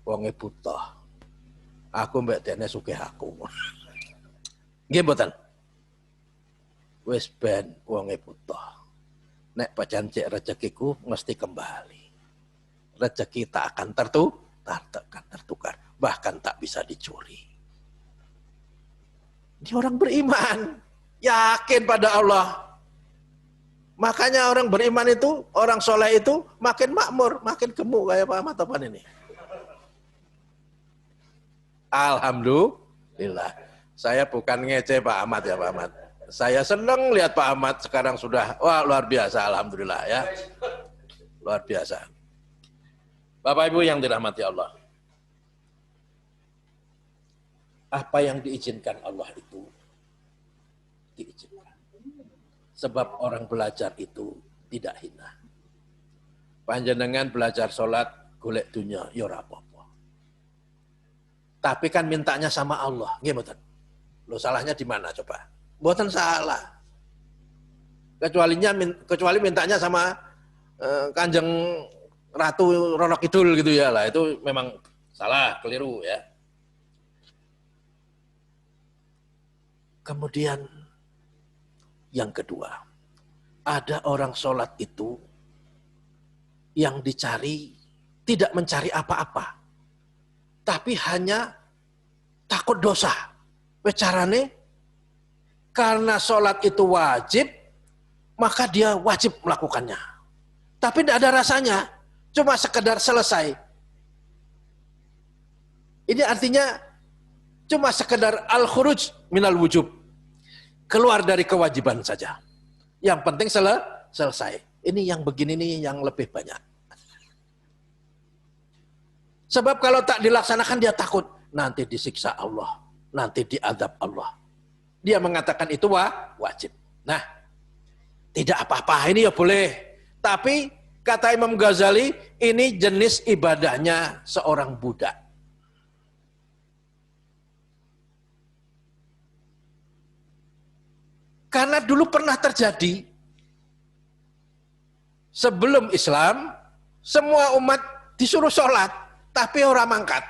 wonge buta. Aku mbek dene sugih aku. Nggih mboten? Wes ben wonge buta. Nek pancen cek rezekiku mesti kembali. Rezeki tak akan tertukar, bahkan tak bisa dicuri. Ini orang beriman, yakin pada Allah. Makanya orang beriman itu, orang soleh itu makin makmur, makin gemuk kayak Pak Ahmad Topan ini. Alhamdulillah. Saya bukan ngece Pak Ahmad ya Pak Ahmad. Saya senang lihat Pak Ahmad sekarang sudah, wah luar biasa, alhamdulillah ya. Luar biasa. Bapak Ibu yang dirahmati Allah. Apa yang diizinkan Allah itu diizinkan. Sebab orang belajar itu tidak hina. Panjenengan belajar sholat, golek dunya, ya ora apa-apa. Tapi kan mintanya sama Allah, nggih mboten? Loh salahnya di mana coba? Mboten salah. Kecuali mintanya sama Kanjeng Ratu Rono Kidul gitu ya lah, itu memang salah, keliru ya. Kemudian yang kedua, ada orang sholat itu yang dicari tidak mencari apa-apa, tapi hanya takut dosa. Carane karena sholat itu wajib, maka dia wajib melakukannya. Tapi tidak ada rasanya, cuma sekedar selesai. Ini artinya cuma sekedar al-khuruj minal wujub. Keluar dari kewajiban saja. Yang penting selesai. Ini yang begini nih yang lebih banyak. Sebab kalau tak dilaksanakan dia takut. Nanti disiksa Allah. Nanti diadab Allah. Dia mengatakan itu wajib. Nah, tidak apa-apa ini ya boleh. Tapi kata Imam Ghazali, ini jenis ibadahnya seorang budak. Karena dulu pernah terjadi, sebelum Islam, semua umat disuruh sholat, tapi orang mangkat.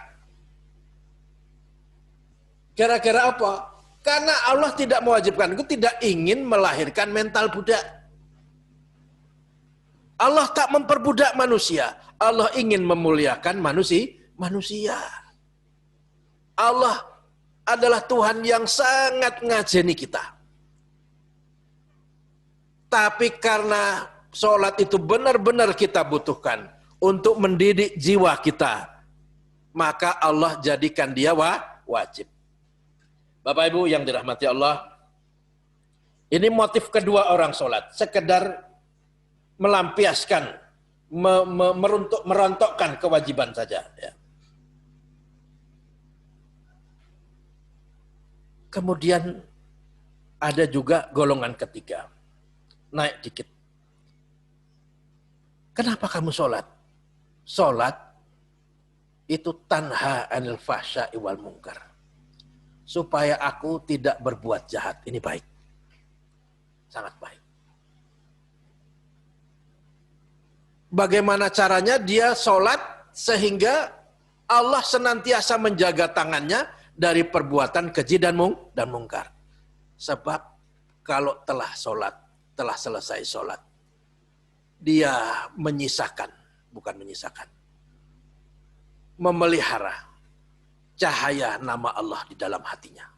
Gara-gara apa? Karena Allah tidak mewajibkan, itu tidak ingin melahirkan mental budak. Allah tak memperbudak manusia, Allah ingin memuliakan manusia. Allah adalah Tuhan yang sangat ngajeni kita. Tapi karena sholat itu benar-benar kita butuhkan untuk mendidik jiwa kita, maka Allah jadikan dia wajib. Bapak Ibu yang dirahmati Allah, ini motif kedua orang sholat, sekedar melampiaskan, merontokkan kewajiban saja. Ya. Kemudian ada juga golongan ketiga. Naik dikit. Kenapa kamu sholat? Sholat itu tanha anil fahsya'i wal munkar. Supaya aku tidak berbuat jahat. Ini baik. Sangat baik. Bagaimana caranya dia sholat sehingga Allah senantiasa menjaga tangannya dari perbuatan keji dan mungkar. Sebab kalau telah sholat, telah selesai sholat, dia memelihara cahaya nama Allah di dalam hatinya.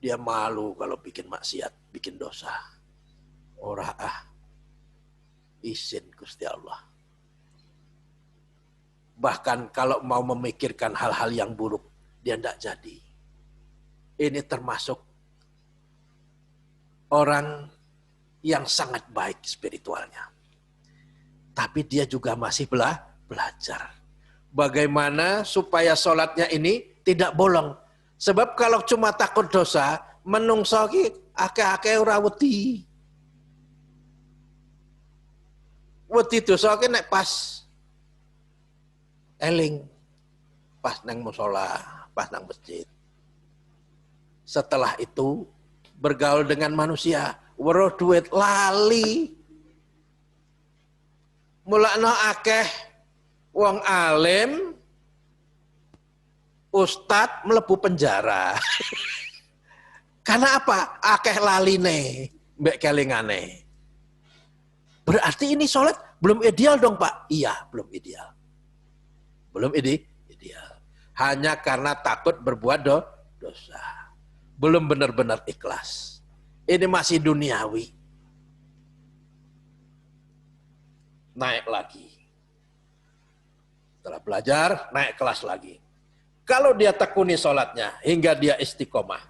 Dia malu kalau bikin maksiat, bikin dosa. Izin Gusti Allah. Bahkan kalau mau memikirkan hal-hal yang buruk, dia tidak jadi. Ini termasuk orang yang sangat baik spiritualnya. Tapi dia juga masih belajar. Bagaimana supaya sholatnya ini tidak bolong. Sebab kalau cuma takut dosa, menungso ki akeh-akeh ora wedi. Wedi dosa ki nek pas eling pas nang musola, pas nang masjid. Setelah itu bergaul dengan manusia, weruh duit lali. Mulakno akeh wong alim, ustad mlebu penjara. Karena apa? Akeh laline, mbek kelingane. Berarti ini sholat belum ideal dong Pak? Iya, belum ideal. Belum ideal. Hanya karena takut berbuat dosa. Belum benar-benar ikhlas. Ini masih duniawi. Naik lagi. Setelah belajar, naik kelas lagi. Kalau dia tekuni sholatnya hingga dia istiqomah,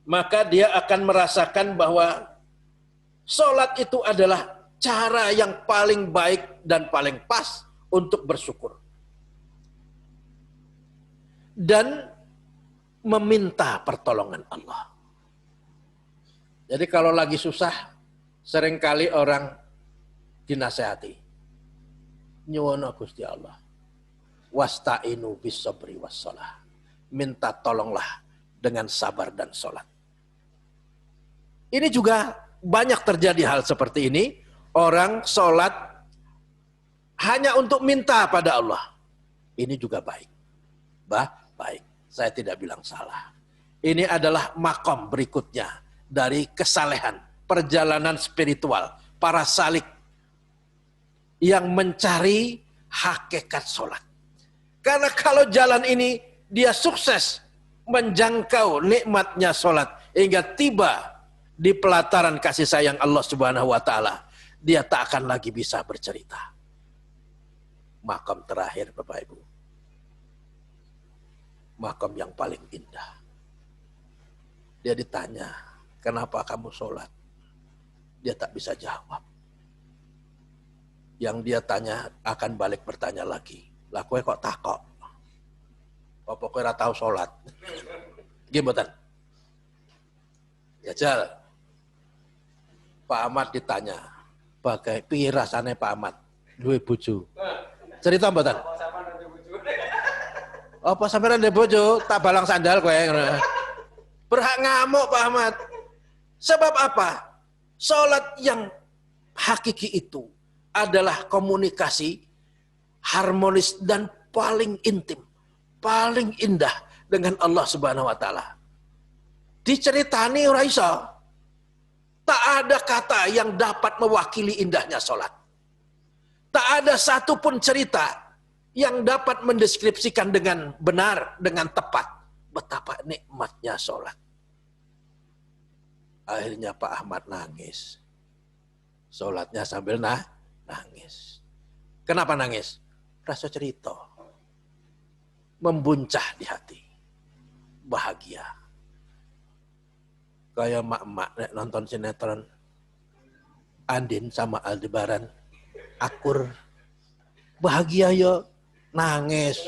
maka dia akan merasakan bahwa sholat itu adalah cara yang paling baik dan paling pas untuk bersyukur. Dan meminta pertolongan Allah. Jadi kalau lagi susah, seringkali orang dinasehati. Nyuwun Gusti Allah. Wasta'inu bis sabri was shalah. Minta tolonglah dengan sabar dan sholat. Ini juga banyak terjadi hal seperti ini. Orang sholat hanya untuk minta pada Allah. Ini juga baik. Baik. Saya tidak bilang salah. Ini adalah makom berikutnya dari kesalehan, perjalanan spiritual, para salik yang mencari hakikat sholat. Karena kalau jalan ini dia sukses menjangkau nikmatnya sholat hingga tiba di pelataran kasih sayang Allah Subhanahu wa taala, dia tak akan lagi bisa bercerita. Makam terakhir Bapak Ibu. Makam yang paling indah. Dia ditanya, "Kenapa kamu sholat?" Dia tak bisa jawab. Yang dia tanya akan balik bertanya lagi. Lah kowe kok takok? Apa kowe ora tau sholat? Nggih mboten? Jajal. Pak Ahmad ditanya, "Bagai piye rasane Pak Ahmad duwe bojo?" Cerita mboten? Apa sampean ndek bojo? Tak balang sandal kowe. Berhak ngamuk Pak Ahmad. Sebab apa? Sholat yang hakiki itu adalah komunikasi harmonis dan paling intim, paling indah dengan Allah Subhanahu wa taala. Diceritani ora iso. Tak ada kata yang dapat mewakili indahnya sholat. Tak ada satupun cerita yang dapat mendeskripsikan dengan benar, dengan tepat betapa nikmatnya sholat. Akhirnya Pak Ahmad nangis. Sholatnya sambil nangis. Kenapa nangis? Rasa cerita. Membuncah di hati. Bahagia. Kayak mak-mak nonton sinetron Andin sama Aldebaran akur. Bahagia ya nangis.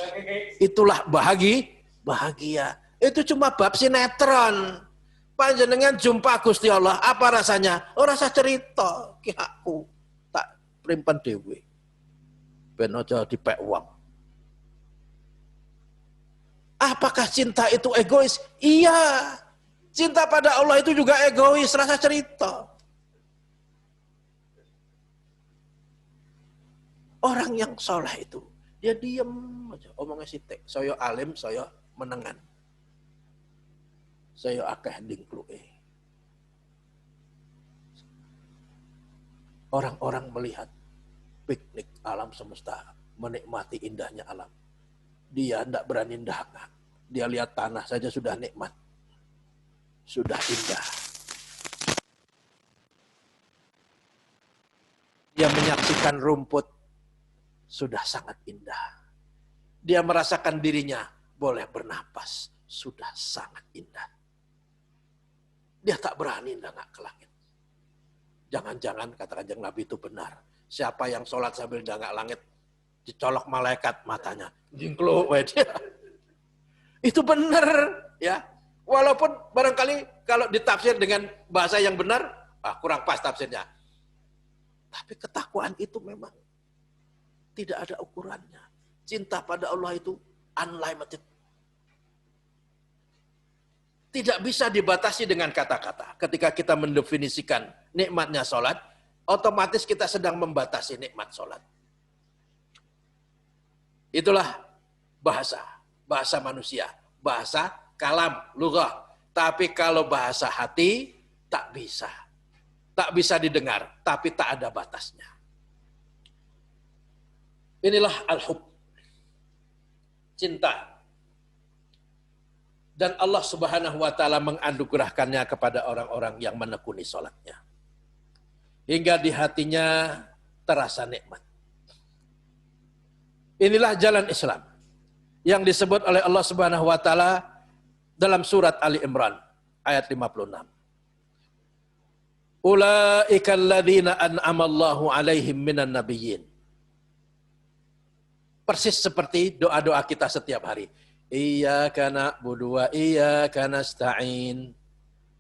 Itulah bahagia. Itu cuma bab sinetron. Panjenengan jumpa Gusti Allah, apa rasanya? Oh rasa cerita, ki aku tak primpen dhewe. Ben aja dipek wong. Apakah cinta itu egois? Iya. Cinta pada Allah itu juga egois, rasa cerita. Orang yang soleh itu, dia diem aja, omongnya sitik. Saya alim, saya menengan. Saya akeh dingkluke. Orang-orang melihat piknik alam semesta, menikmati indahnya alam. Dia tidak berani ndangak. Dia lihat tanah saja sudah nikmat. Sudah indah. Dia menyaksikan rumput sudah sangat indah. Dia merasakan dirinya boleh bernapas, sudah sangat indah. Dia tak berani ndangak ke langit. Jangan-jangan kata Kanjeng Nabi itu benar. Siapa yang sholat sambil ndangak langit, dicolok malaikat matanya. Jingkluk dia. Itu benar ya. Walaupun barangkali kalau ditafsir dengan bahasa yang benar, kurang pas tafsirnya. Tapi ketakwaan itu memang tidak ada ukurannya. Cinta pada Allah itu unlimited. Tidak bisa dibatasi dengan kata-kata. Ketika kita mendefinisikan nikmatnya sholat, otomatis kita sedang membatasi nikmat sholat. Itulah bahasa manusia, bahasa kalam, lughah. Tapi kalau bahasa hati, tak bisa. Tak bisa didengar, tapi tak ada batasnya. Inilah al-hub. Cinta. Dan Allah Subhanahu wa ta'ala menganugerahkannya kepada orang-orang yang menekuni sholatnya. Hingga di hatinya terasa nikmat. Inilah jalan Islam yang disebut oleh Allah Subhanahu wa ta'ala dalam surat Ali Imran ayat 56. Ulaika alladzina an'amallahu alaihim minan nabiyyin. Persis seperti doa-doa kita setiap hari. Iyyaka na'budu wa iyyaka nasta'in.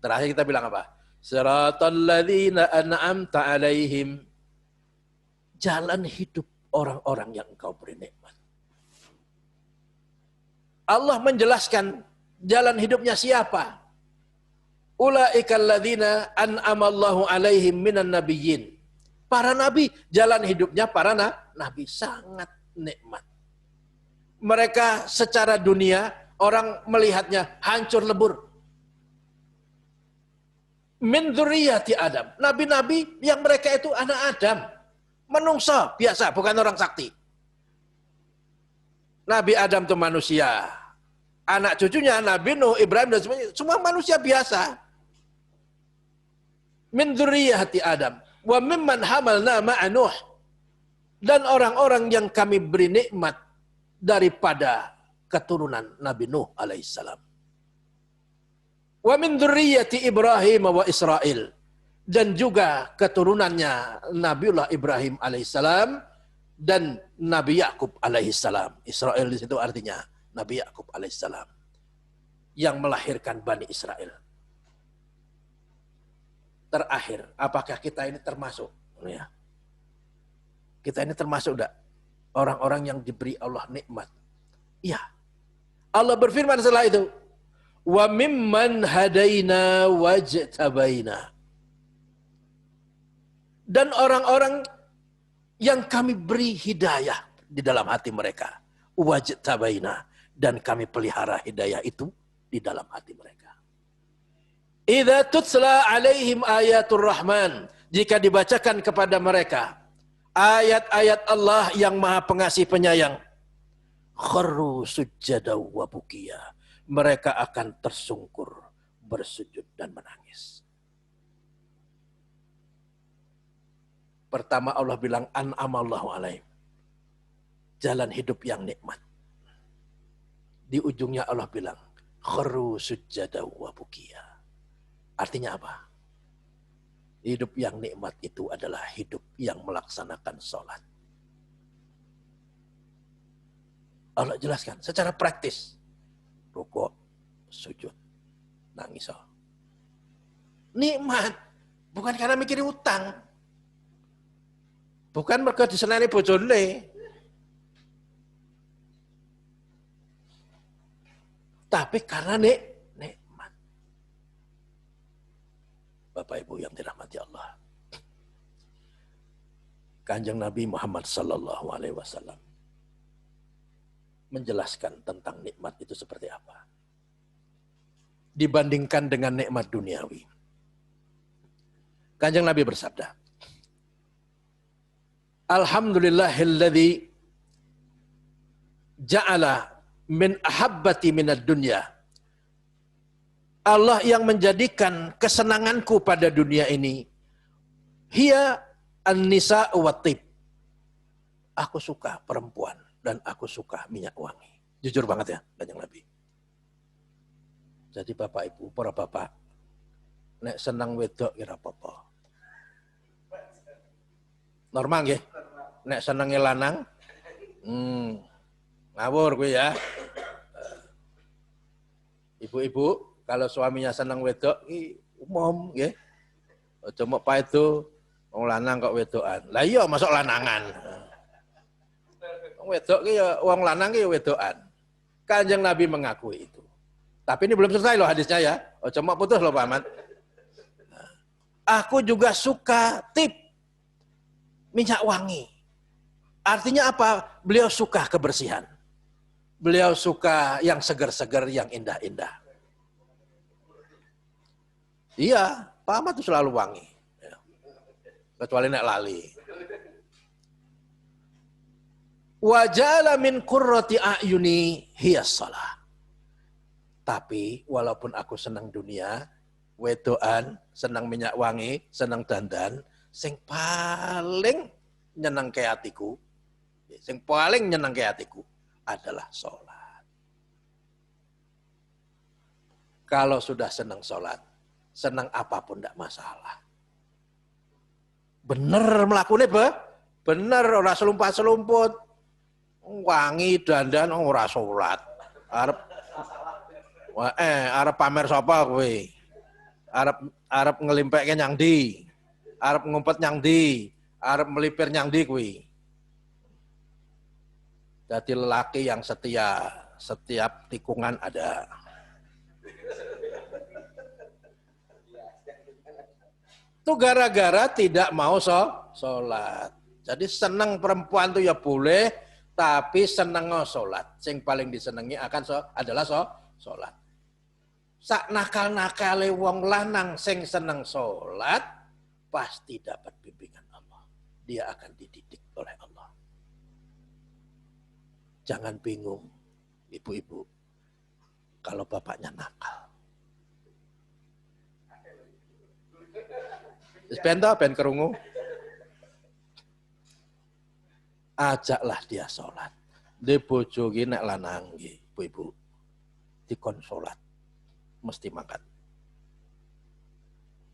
Terakhir kita bilang apa? Siratal ladzina an'amta alaihim. Jalan hidup orang-orang yang engkau beri nikmat. Allah menjelaskan jalan hidupnya siapa? Ulaika alladzina an'amallahu alaihim minan nabiyyin. Para nabi, jalan hidupnya para nabi sangat nikmat. Mereka secara dunia orang melihatnya hancur lebur. Min dzurriyyati Adam. Nabi-nabi yang mereka itu anak Adam. Menungso biasa, bukan orang sakti. Nabi Adam itu manusia. Anak cucunya Nabi Nuh, Ibrahim dan semuanya, semua manusia biasa. Min dzurriyyati Adam wa mimman hamalna ma'a Nuh. Dan orang-orang yang kami beri nikmat daripada keturunan Nabi Nuh alaihissalam. Wa min dzurriyyati Ibrahim wa Israil. Dan juga keturunannya Nabiullah Ibrahim alaihissalam dan Nabi Yakub alaihissalam. Israel di situ artinya Nabi Yakub alaihissalam yang melahirkan Bani Israel. Terakhir, apakah kita ini termasuk? Ya. Kita ini termasuk enggak orang-orang yang diberi Allah nikmat? Iya. Allah berfirman setelah itu, wa mimman hadaina wajtabaina. Dan orang-orang yang kami beri hidayah di dalam hati mereka, wajtabaina, dan kami pelihara hidayah itu di dalam hati mereka. Idza tutla alaihim ayatul rahman, jika dibacakan kepada mereka ayat-ayat Allah yang Maha Pengasih Penyayang, kharru sujjada wa bukiya, mereka akan tersungkur, bersujud dan menangis. Pertama Allah bilang an'amallahu alaihim, jalan hidup yang nikmat. Di ujungnya Allah bilang kharru sujjada wa bukiya. Artinya apa? Hidup yang nikmat itu adalah hidup yang melaksanakan sholat. Allah jelaskan secara praktis. Rukuk, sujud, nangis. Nikmat. Bukan karena mikirin utang. Bukan mereka disenani bojone. Tapi karena nikmat. Bapak Ibu yang dirahmati Allah. Kanjeng Nabi Muhammad sallallahu alaihi wasallam menjelaskan tentang nikmat itu seperti apa. Dibandingkan dengan nikmat duniawi. Kanjeng Nabi bersabda, Alhamdulillahilladzi ja'ala min ahabbati minad dunya. Allah yang menjadikan kesenanganku pada dunia ini, hiya an-nisa wa tib. Aku suka perempuan dan aku suka minyak wangi. Jujur banget ya, Kanjeng Nabi. Jadi Bapak Ibu, para bapak, nek senang wedok kira apa-apa. Normal nggih? Nek senenge lanang, ngawur gue ya. Ibu-ibu, kalau suaminya senang wedok, umum, ya. Cuma apa itu, wong lanang kok wedokan. Lah iya, masuk lanangan. Wong wedok ki ya wong lanang ki ya wedokan. Kanjeng Nabi mengakui itu. Tapi ini belum selesai loh hadisnya ya. Oh, cuma putus loh Pak Ahmad. Aku juga suka tip minyak wangi. Artinya apa? Beliau suka kebersihan. Beliau suka yang segar-segar, yang indah-indah. Iya, Pak Ahmad itu selalu wangi. Kecuali nek lali. Wa ja'ala min qurrati a'yuni hiya shalah. Tapi walaupun aku senang dunia, wedoan, senang minyak wangi, senang dandan, sing paling nyenang ke hatiku, sing paling nyenang ke hatiku adalah sholat. Kalau sudah senang sholat, senang apapun tidak masalah. Bener melakukannya, bener, orang selumput-selumput. Wangi dandan ora salat. Arep pamer sapa kowe? Arep ngelimpekke nyang ndi? Arep ngumpet nyang ndi? Arep melipir nyang ndi kowe? Jadi lelaki yang setia, setiap tikungan ada. Itu gara-gara tidak mau sholat. Jadi senang perempuan tuh ya boleh, tapi seneng sholat. Yang paling disenangi adalah sholat. Sak nakal-nakale wong lanang sing seneng sholat, pasti dapat bimbingan Allah. Dia akan dididik oleh Allah. Jangan bingung, ibu-ibu, kalau bapaknya nakal. Ben kerungu. Ajaklah dia sholat. Di bojo ki nek lanang nggih, ibu-ibu. Dikon sholat. Mesti mangkat.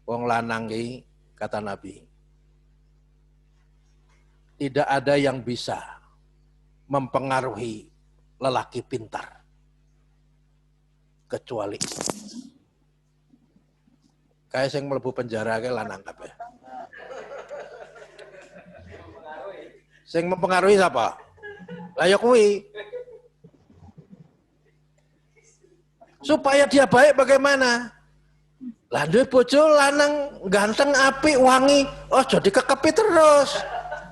Wong lanang ki kata Nabi, tidak ada yang bisa mempengaruhi lelaki pintar kecuali kayak sing mlebu penjara ke lanang kabeh. Sing mempengaruhi siapa? Lah ya kuwi. Supaya dia baik bagaimana? Lah duwe bojo lanang ganteng, apik, wangi, oh jadi kekepi terus.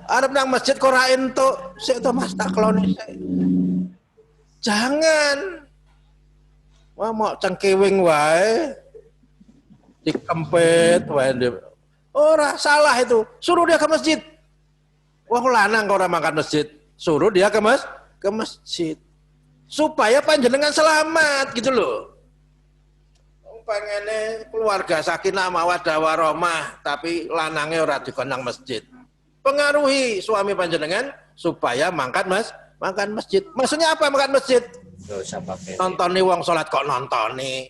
Arep nang masjid kok ora entuk, sik to Mas tak kloni sik. Jangan. Wah mau cengkewing wae. Dikempet wae. Ora salah itu. Suruh dia ke masjid. Wong lanang kok ora mangkat masjid, suruh dia ke masjid. Supaya panjenengan selamat gitu loh. Pengene keluarga sakinah mawaddah warahmah, tapi lanangnya ora dikon nang masjid. Pengaruhi suami panjenengan supaya mangkat masjid. Maksudnya apa mangkat masjid? Nontoni wong salat kok nontoni.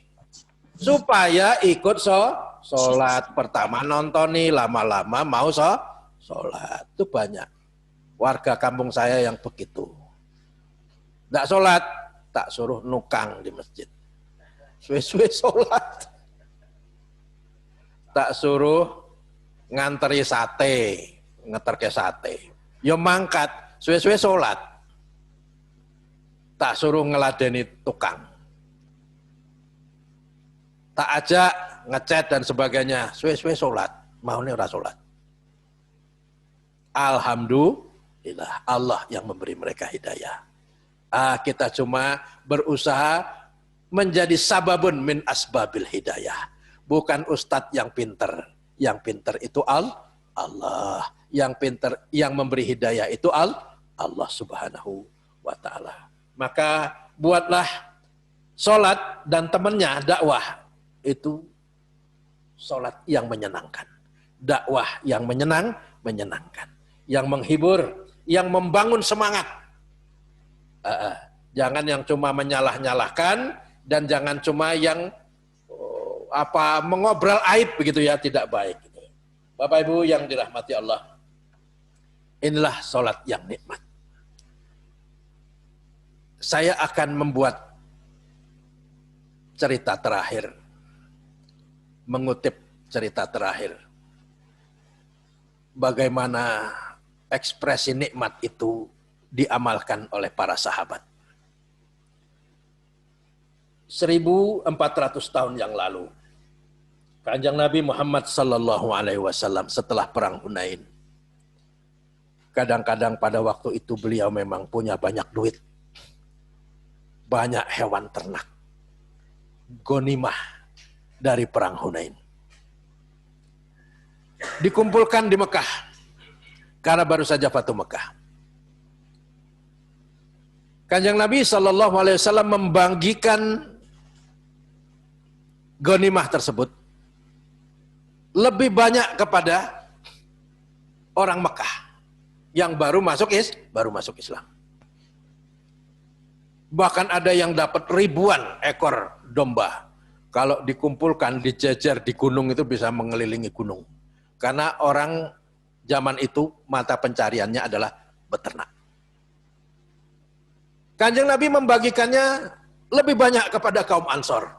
Supaya ikut sholat. Pertama nontoni, lama-lama mau sholat. Itu banyak warga kampung saya yang begitu. Tidak sholat, tak suruh nukang di masjid. Suwe-suwe sholat. Tak suruh nganteri sate, ngeterke sate. Yo mangkat, suwe-suwe sholat. Tak suruh ngeladeni tukang. Tak ajak ngechat dan sebagainya, suwe-suwe sholat. Maunya ora sholat. Alhamdulillah, Allah yang memberi mereka hidayah. Kita cuma berusaha menjadi sababun min asbabil hidayah. Bukan ustadz yang pinter. Yang pinter itu Allah. Yang pinter, yang memberi hidayah itu Allah subhanahu wa ta'ala. Maka buatlah sholat dan temannya dakwah. Itu sholat yang menyenangkan. Dakwah yang menyenangkan. Yang menghibur, yang membangun semangat. Jangan yang cuma menyalah-nyalahkan dan jangan cuma yang mengobrol aib begitu ya, tidak baik. Gitu. Bapak Ibu yang dirahmati Allah, inilah sholat yang nikmat. Saya akan membuat cerita terakhir, mengutip cerita terakhir. Bagaimana ekspresi nikmat itu diamalkan oleh para sahabat. 1400 tahun yang lalu, Kanjeng Nabi Muhammad sallallahu alaihi wasallam setelah perang Hunain. Kadang-kadang pada waktu itu beliau memang punya banyak duit. Banyak hewan ternak. Ghanimah dari perang Hunain. Dikumpulkan di Mekah. Karena baru saja Fatu Mekah. Kanjeng Nabi sallallahu alaihi wasallam membagikan ghanimah tersebut lebih banyak kepada orang Mekah yang baru masuk Islam. Bahkan ada yang dapat ribuan ekor domba. Kalau dikumpulkan, dijejer di gunung itu bisa mengelilingi gunung. Karena orang zaman itu mata pencariannya adalah beternak. Kanjeng Nabi membagikannya lebih banyak kepada kaum Ansor.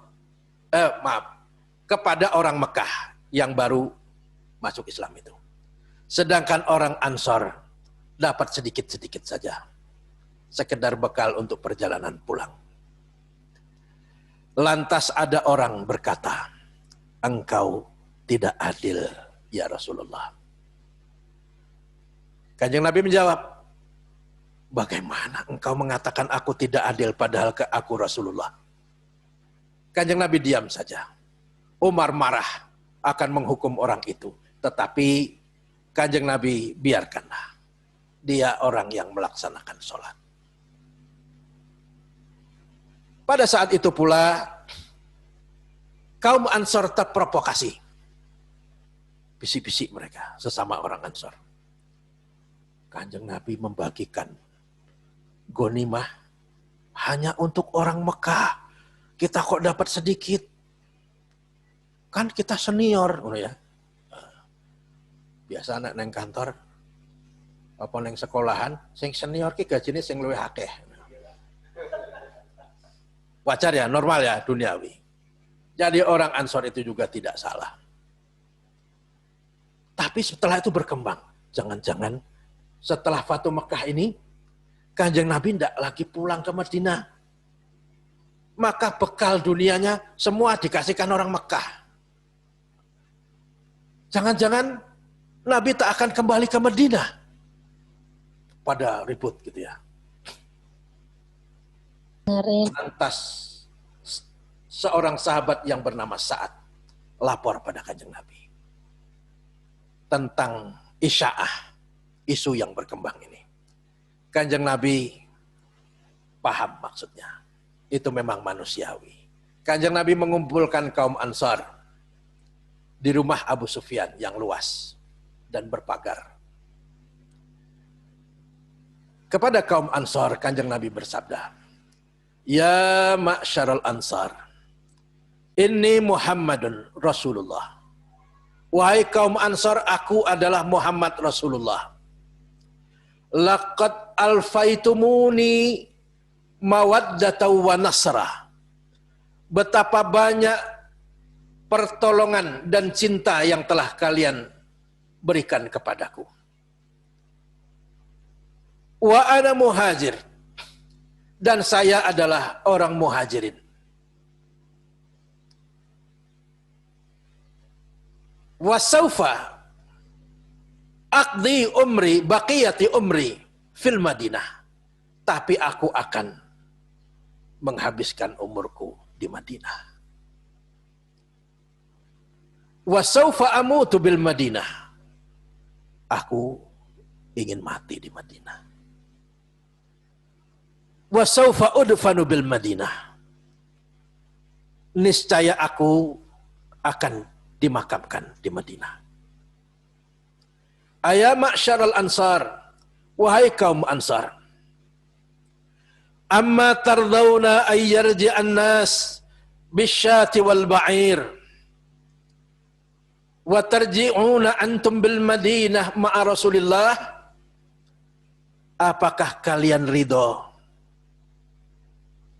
Kepada orang Mekah yang baru masuk Islam itu. Sedangkan orang Ansor dapat sedikit-sedikit saja. Sekedar bekal untuk perjalanan pulang. Lantas ada orang berkata, engkau tidak adil ya Rasulullah. Kanjeng Nabi menjawab, bagaimana engkau mengatakan aku tidak adil padahal aku Rasulullah? Kanjeng Nabi diam saja. Umar marah akan menghukum orang itu. Tetapi Kanjeng Nabi biarkanlah. Dia orang yang melaksanakan sholat. Pada saat itu pula, kaum Ansor terprovokasi. Bisik-bisik mereka, sesama orang Ansor. Kanjeng Nabi membagikan ghanimah hanya untuk orang Mekah. Kita kok dapat sedikit. Kan kita senior. Ya. Biasa anak neng kantor, apa neng sekolahan, sing senior ki gajine sing luwih akeh. Wajar ya, normal ya, duniawi. Jadi orang Ansor itu juga tidak salah. Tapi setelah itu berkembang. Jangan-jangan setelah Fatu Mekah ini, Kanjeng Nabi tidak lagi pulang ke Madinah. Maka bekal dunianya semua dikasihkan orang Mekah. Jangan-jangan Nabi tak akan kembali ke Madinah. Pada ribut gitu ya. Lantas seorang sahabat yang bernama Sa'ad lapor pada Kanjeng Nabi tentang isya'ah, isu yang berkembang ini. Kanjeng Nabi paham maksudnya. Itu memang manusiawi. Kanjeng Nabi mengumpulkan kaum Ansar di rumah Abu Sufyan yang luas dan berpagar. Kepada kaum Ansar, Kanjeng Nabi bersabda, ya ma'syaral ansar, inni Muhammadun Rasulullah. Wahai kaum Ansar, aku adalah Muhammad Rasulullah. Laqad alfaitumuni mawaddatan wa nasra. Betapa banyak pertolongan dan cinta yang telah kalian berikan kepadaku. Wa ana muhajir. Dan saya adalah orang muhajirin. Wasaufa aqdi umri baqiyati umri fil Madinah. Tapi aku akan menghabiskan umurku di Madinah. Wasaufa amutu bil Madinah. Aku ingin mati di Madinah. Wasaufa udfanu bil Madinah. Niscaya aku akan dimakamkan di Madinah. Aya ma'syaral ansar, wahai kaum Ansar. Amma tardawna ay yarji'an nas bisyati wal ba'ir. Wa tarji'una antum bil Madinah ma'a Rasulillah. Apakah kalian ridho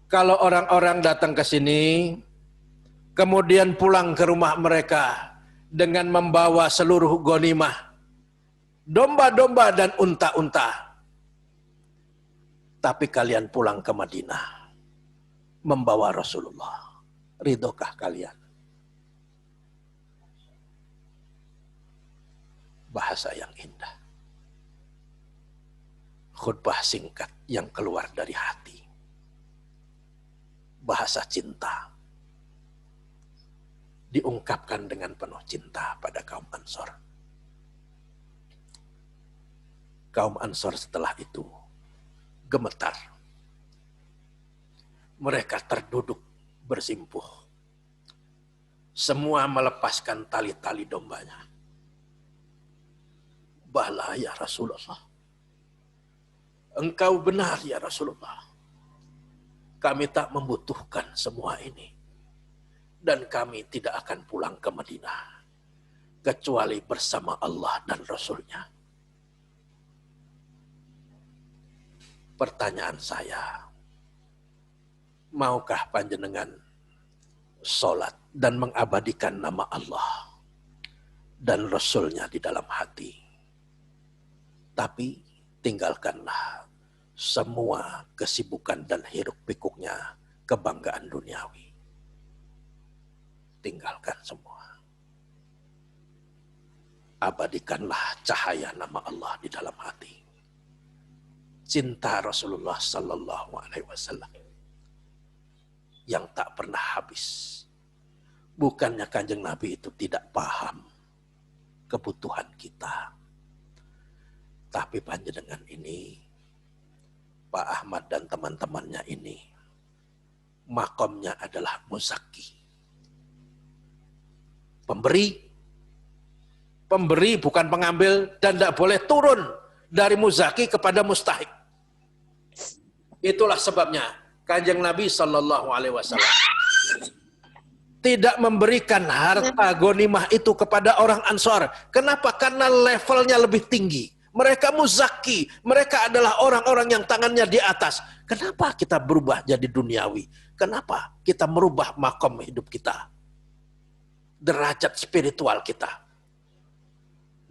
kalau orang-orang datang ke sini, kemudian pulang ke rumah mereka dengan membawa seluruh ghanimah, domba-domba dan unta-unta. Tapi kalian pulang ke Madinah, membawa Rasulullah. Ridhokah kalian? Bahasa yang indah. Khutbah singkat yang keluar dari hati. Bahasa cinta. Diungkapkan dengan penuh cinta pada kaum Ansor. Kaum Ansor setelah itu gemetar. Mereka terduduk bersimpuh. Semua melepaskan tali-tali dombanya. Bala ya Rasulullah. Engkau benar ya Rasulullah. Kami tak membutuhkan semua ini. Dan kami tidak akan pulang ke Madinah. Kecuali bersama Allah dan Rasulnya. Pertanyaan saya, maukah panjenengan sholat dan mengabadikan nama Allah dan Rasulnya di dalam hati? Tapi tinggalkanlah semua kesibukan dan hiruk pikuknya kebanggaan duniawi. Tinggalkan semua. Abadikanlah cahaya nama Allah di dalam hati. Cinta Rasulullah Sallallahu Alaihi Wasallam yang tak pernah habis. Bukannya Kanjeng Nabi itu tidak paham kebutuhan kita, tapi panjenengan ini, Pak Ahmad dan teman-temannya ini, makomnya adalah muzaki. Pemberi bukan pengambil, dan tidak boleh turun dari muzaki kepada mustahik. Itulah sebabnya Kanjeng Nabi Sallallahu Alaihi Wasallam tidak memberikan harta ghanimah itu kepada orang Ansor. Kenapa? Karena levelnya lebih tinggi. Mereka muzaki, mereka adalah orang-orang yang tangannya di atas. Kenapa kita berubah jadi duniawi? Kenapa kita merubah makom hidup kita? Derajat spiritual kita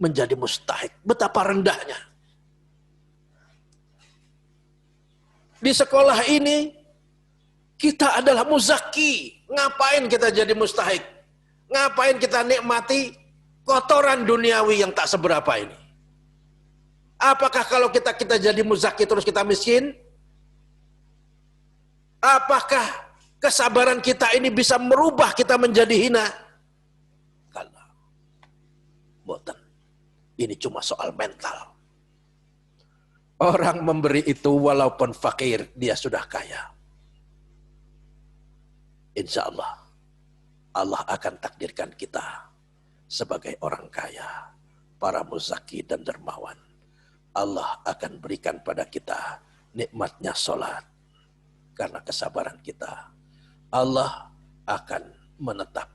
menjadi mustahik. Betapa rendahnya. Di sekolah ini kita adalah muzaki. Ngapain kita jadi mustahik? Ngapain kita nikmati kotoran duniawi yang tak seberapa ini? Apakah kalau kita jadi muzaki terus kita miskin? Apakah kesabaran kita ini bisa merubah kita menjadi hina? Kalau boten. Ini cuma soal mental. Orang memberi itu walaupun fakir, dia sudah kaya. Insya Allah, Allah akan takdirkan kita sebagai orang kaya, para muzaki dan dermawan. Allah akan berikan pada kita nikmatnya sholat karena kesabaran kita. Allah akan menetap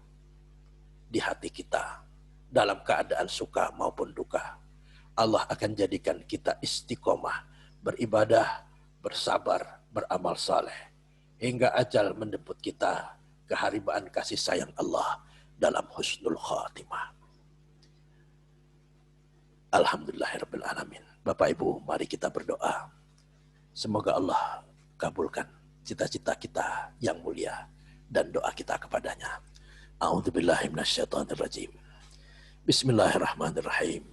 di hati kita dalam keadaan suka maupun duka. Allah akan jadikan kita istiqomah, beribadah, bersabar, beramal saleh, hingga ajal menjemput kita keharibaan kasih sayang Allah dalam husnul khatimah. Alhamdulillahirabbil alamin. Bapak Ibu, mari kita berdoa. Semoga Allah kabulkan cita-cita kita yang mulia dan doa kita kepadanya. A'udzubillahi minasyaitonirrajim. Bismillahirrahmanirrahim.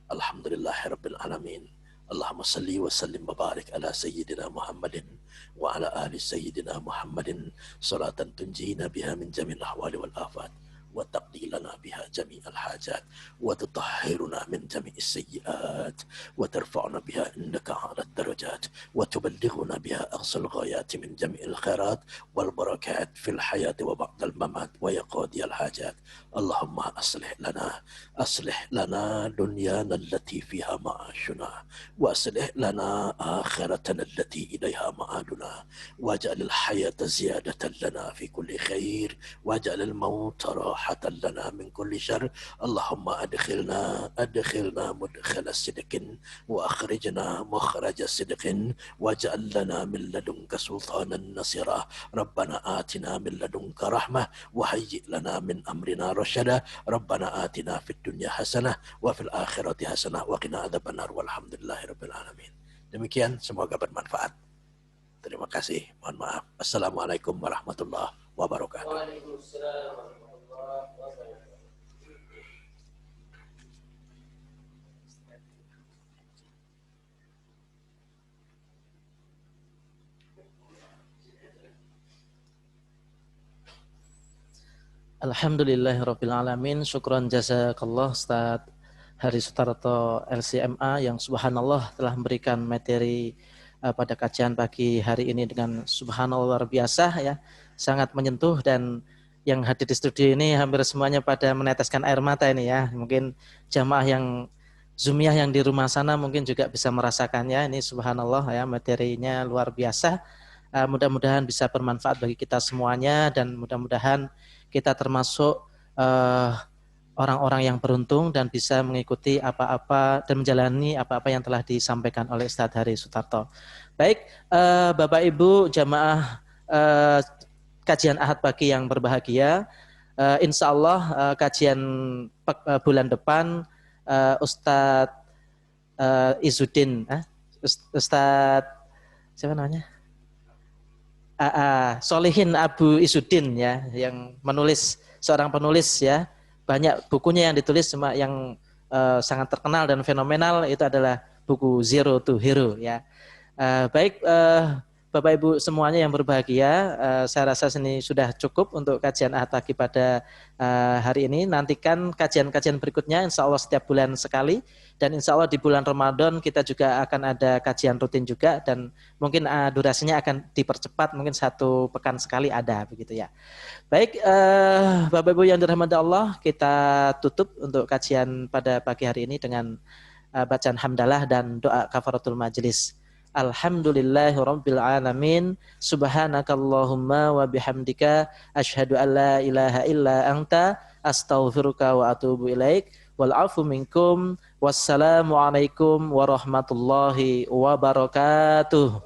Alhamdulillahirabbil alamin. Allahumma salli wa sallim wa barik ala sayyidina Muhammadin wa ala ali sayyidina Muhammadin salatan tunjina biha min jamil ahwali wal afat wa taqdi lana biha jami'al hajat wa tutahhiruna min jami'is sayyi'at wa tarfa'una biha indaka 'ala darajat wa tuballighuna biha aqsal ghayat min jami'il khairat wal barakat fil hayati wa ba'dal mamat wa yaqadiyal hajat. Allahumma aslih lana dunyana allati fiha ma'ashuna wa aslih lana akhiratana allati ilaiha ma'aduna waj'al al-hayata ziyadatan lana fi kulli khair waj'al al-mauta rahatan lana min kulli syarr. Allahumma adkhilna mudkhala sidqin wa akhrijna makhraja sidqin waj'al lana min ladunka sultanan nasira. Rabbana atina min ladunka rahmah wa hayyi' lana min amrina rasyada. Rabbana atina fid dunya hasanah wa fil akhirati hasanah wa qina adzabannar walhamdulillahirabbil alamin. Demikian, semoga bermanfaat. Terima kasih. Mohon maaf. Assalamualaikum warahmatullahi wabarakatuh. wabarakatuh. Alhamdulillahirabbil alamin. Syukran jazakallah Ustaz Hari Sutarto LCMA yang subhanallah telah memberikan materi pada kajian pagi hari ini dengan subhanallah luar biasa ya. Sangat menyentuh dan yang hadir di studio ini hampir semuanya pada meneteskan air mata ini ya. Mungkin jamaah yang Zumiyah yang di rumah sana mungkin juga bisa merasakannya. Ini subhanallah ya, materinya luar biasa. Mudah-mudahan bisa bermanfaat bagi kita semuanya dan mudah-mudahan kita termasuk orang-orang yang beruntung dan bisa mengikuti apa-apa dan menjalani apa-apa yang telah disampaikan oleh Ustadz Hari Sutarto. Baik, Bapak Ibu jamaah kajian Ahad pagi yang berbahagia, insya Allah kajian bulan depan Ustadz Izzuddin, Ustadz siapa namanya? Solihin Abu Izzuddin ya, yang menulis, seorang penulis ya, banyak bukunya yang ditulis, cuma yang sangat terkenal dan fenomenal itu adalah buku Zero to Hero ya. Baik Bapak Ibu semuanya yang berbahagia, saya rasa ini sudah cukup untuk kajian Ahad pagi pada hari ini. Nantikan kajian-kajian berikutnya insya Allah setiap bulan sekali, dan insya Allah di bulan Ramadan kita juga akan ada kajian rutin juga, dan mungkin durasinya akan dipercepat, mungkin 1 pekan sekali ada begitu ya. Baik Bapak Ibu yang dirahmati Allah, kita tutup untuk kajian pada pagi hari ini dengan bacaan hamdalah dan doa kafaratul majelis. Alhamdulillahirabbil alamin. Subhanakallahumma wa bihamdika asyhadu an la ilaha illa anta astaghfiruka wa atubu ilaik. Wal afu minkum. Wassalamu alaikum warahmatullahi wabarakatuh.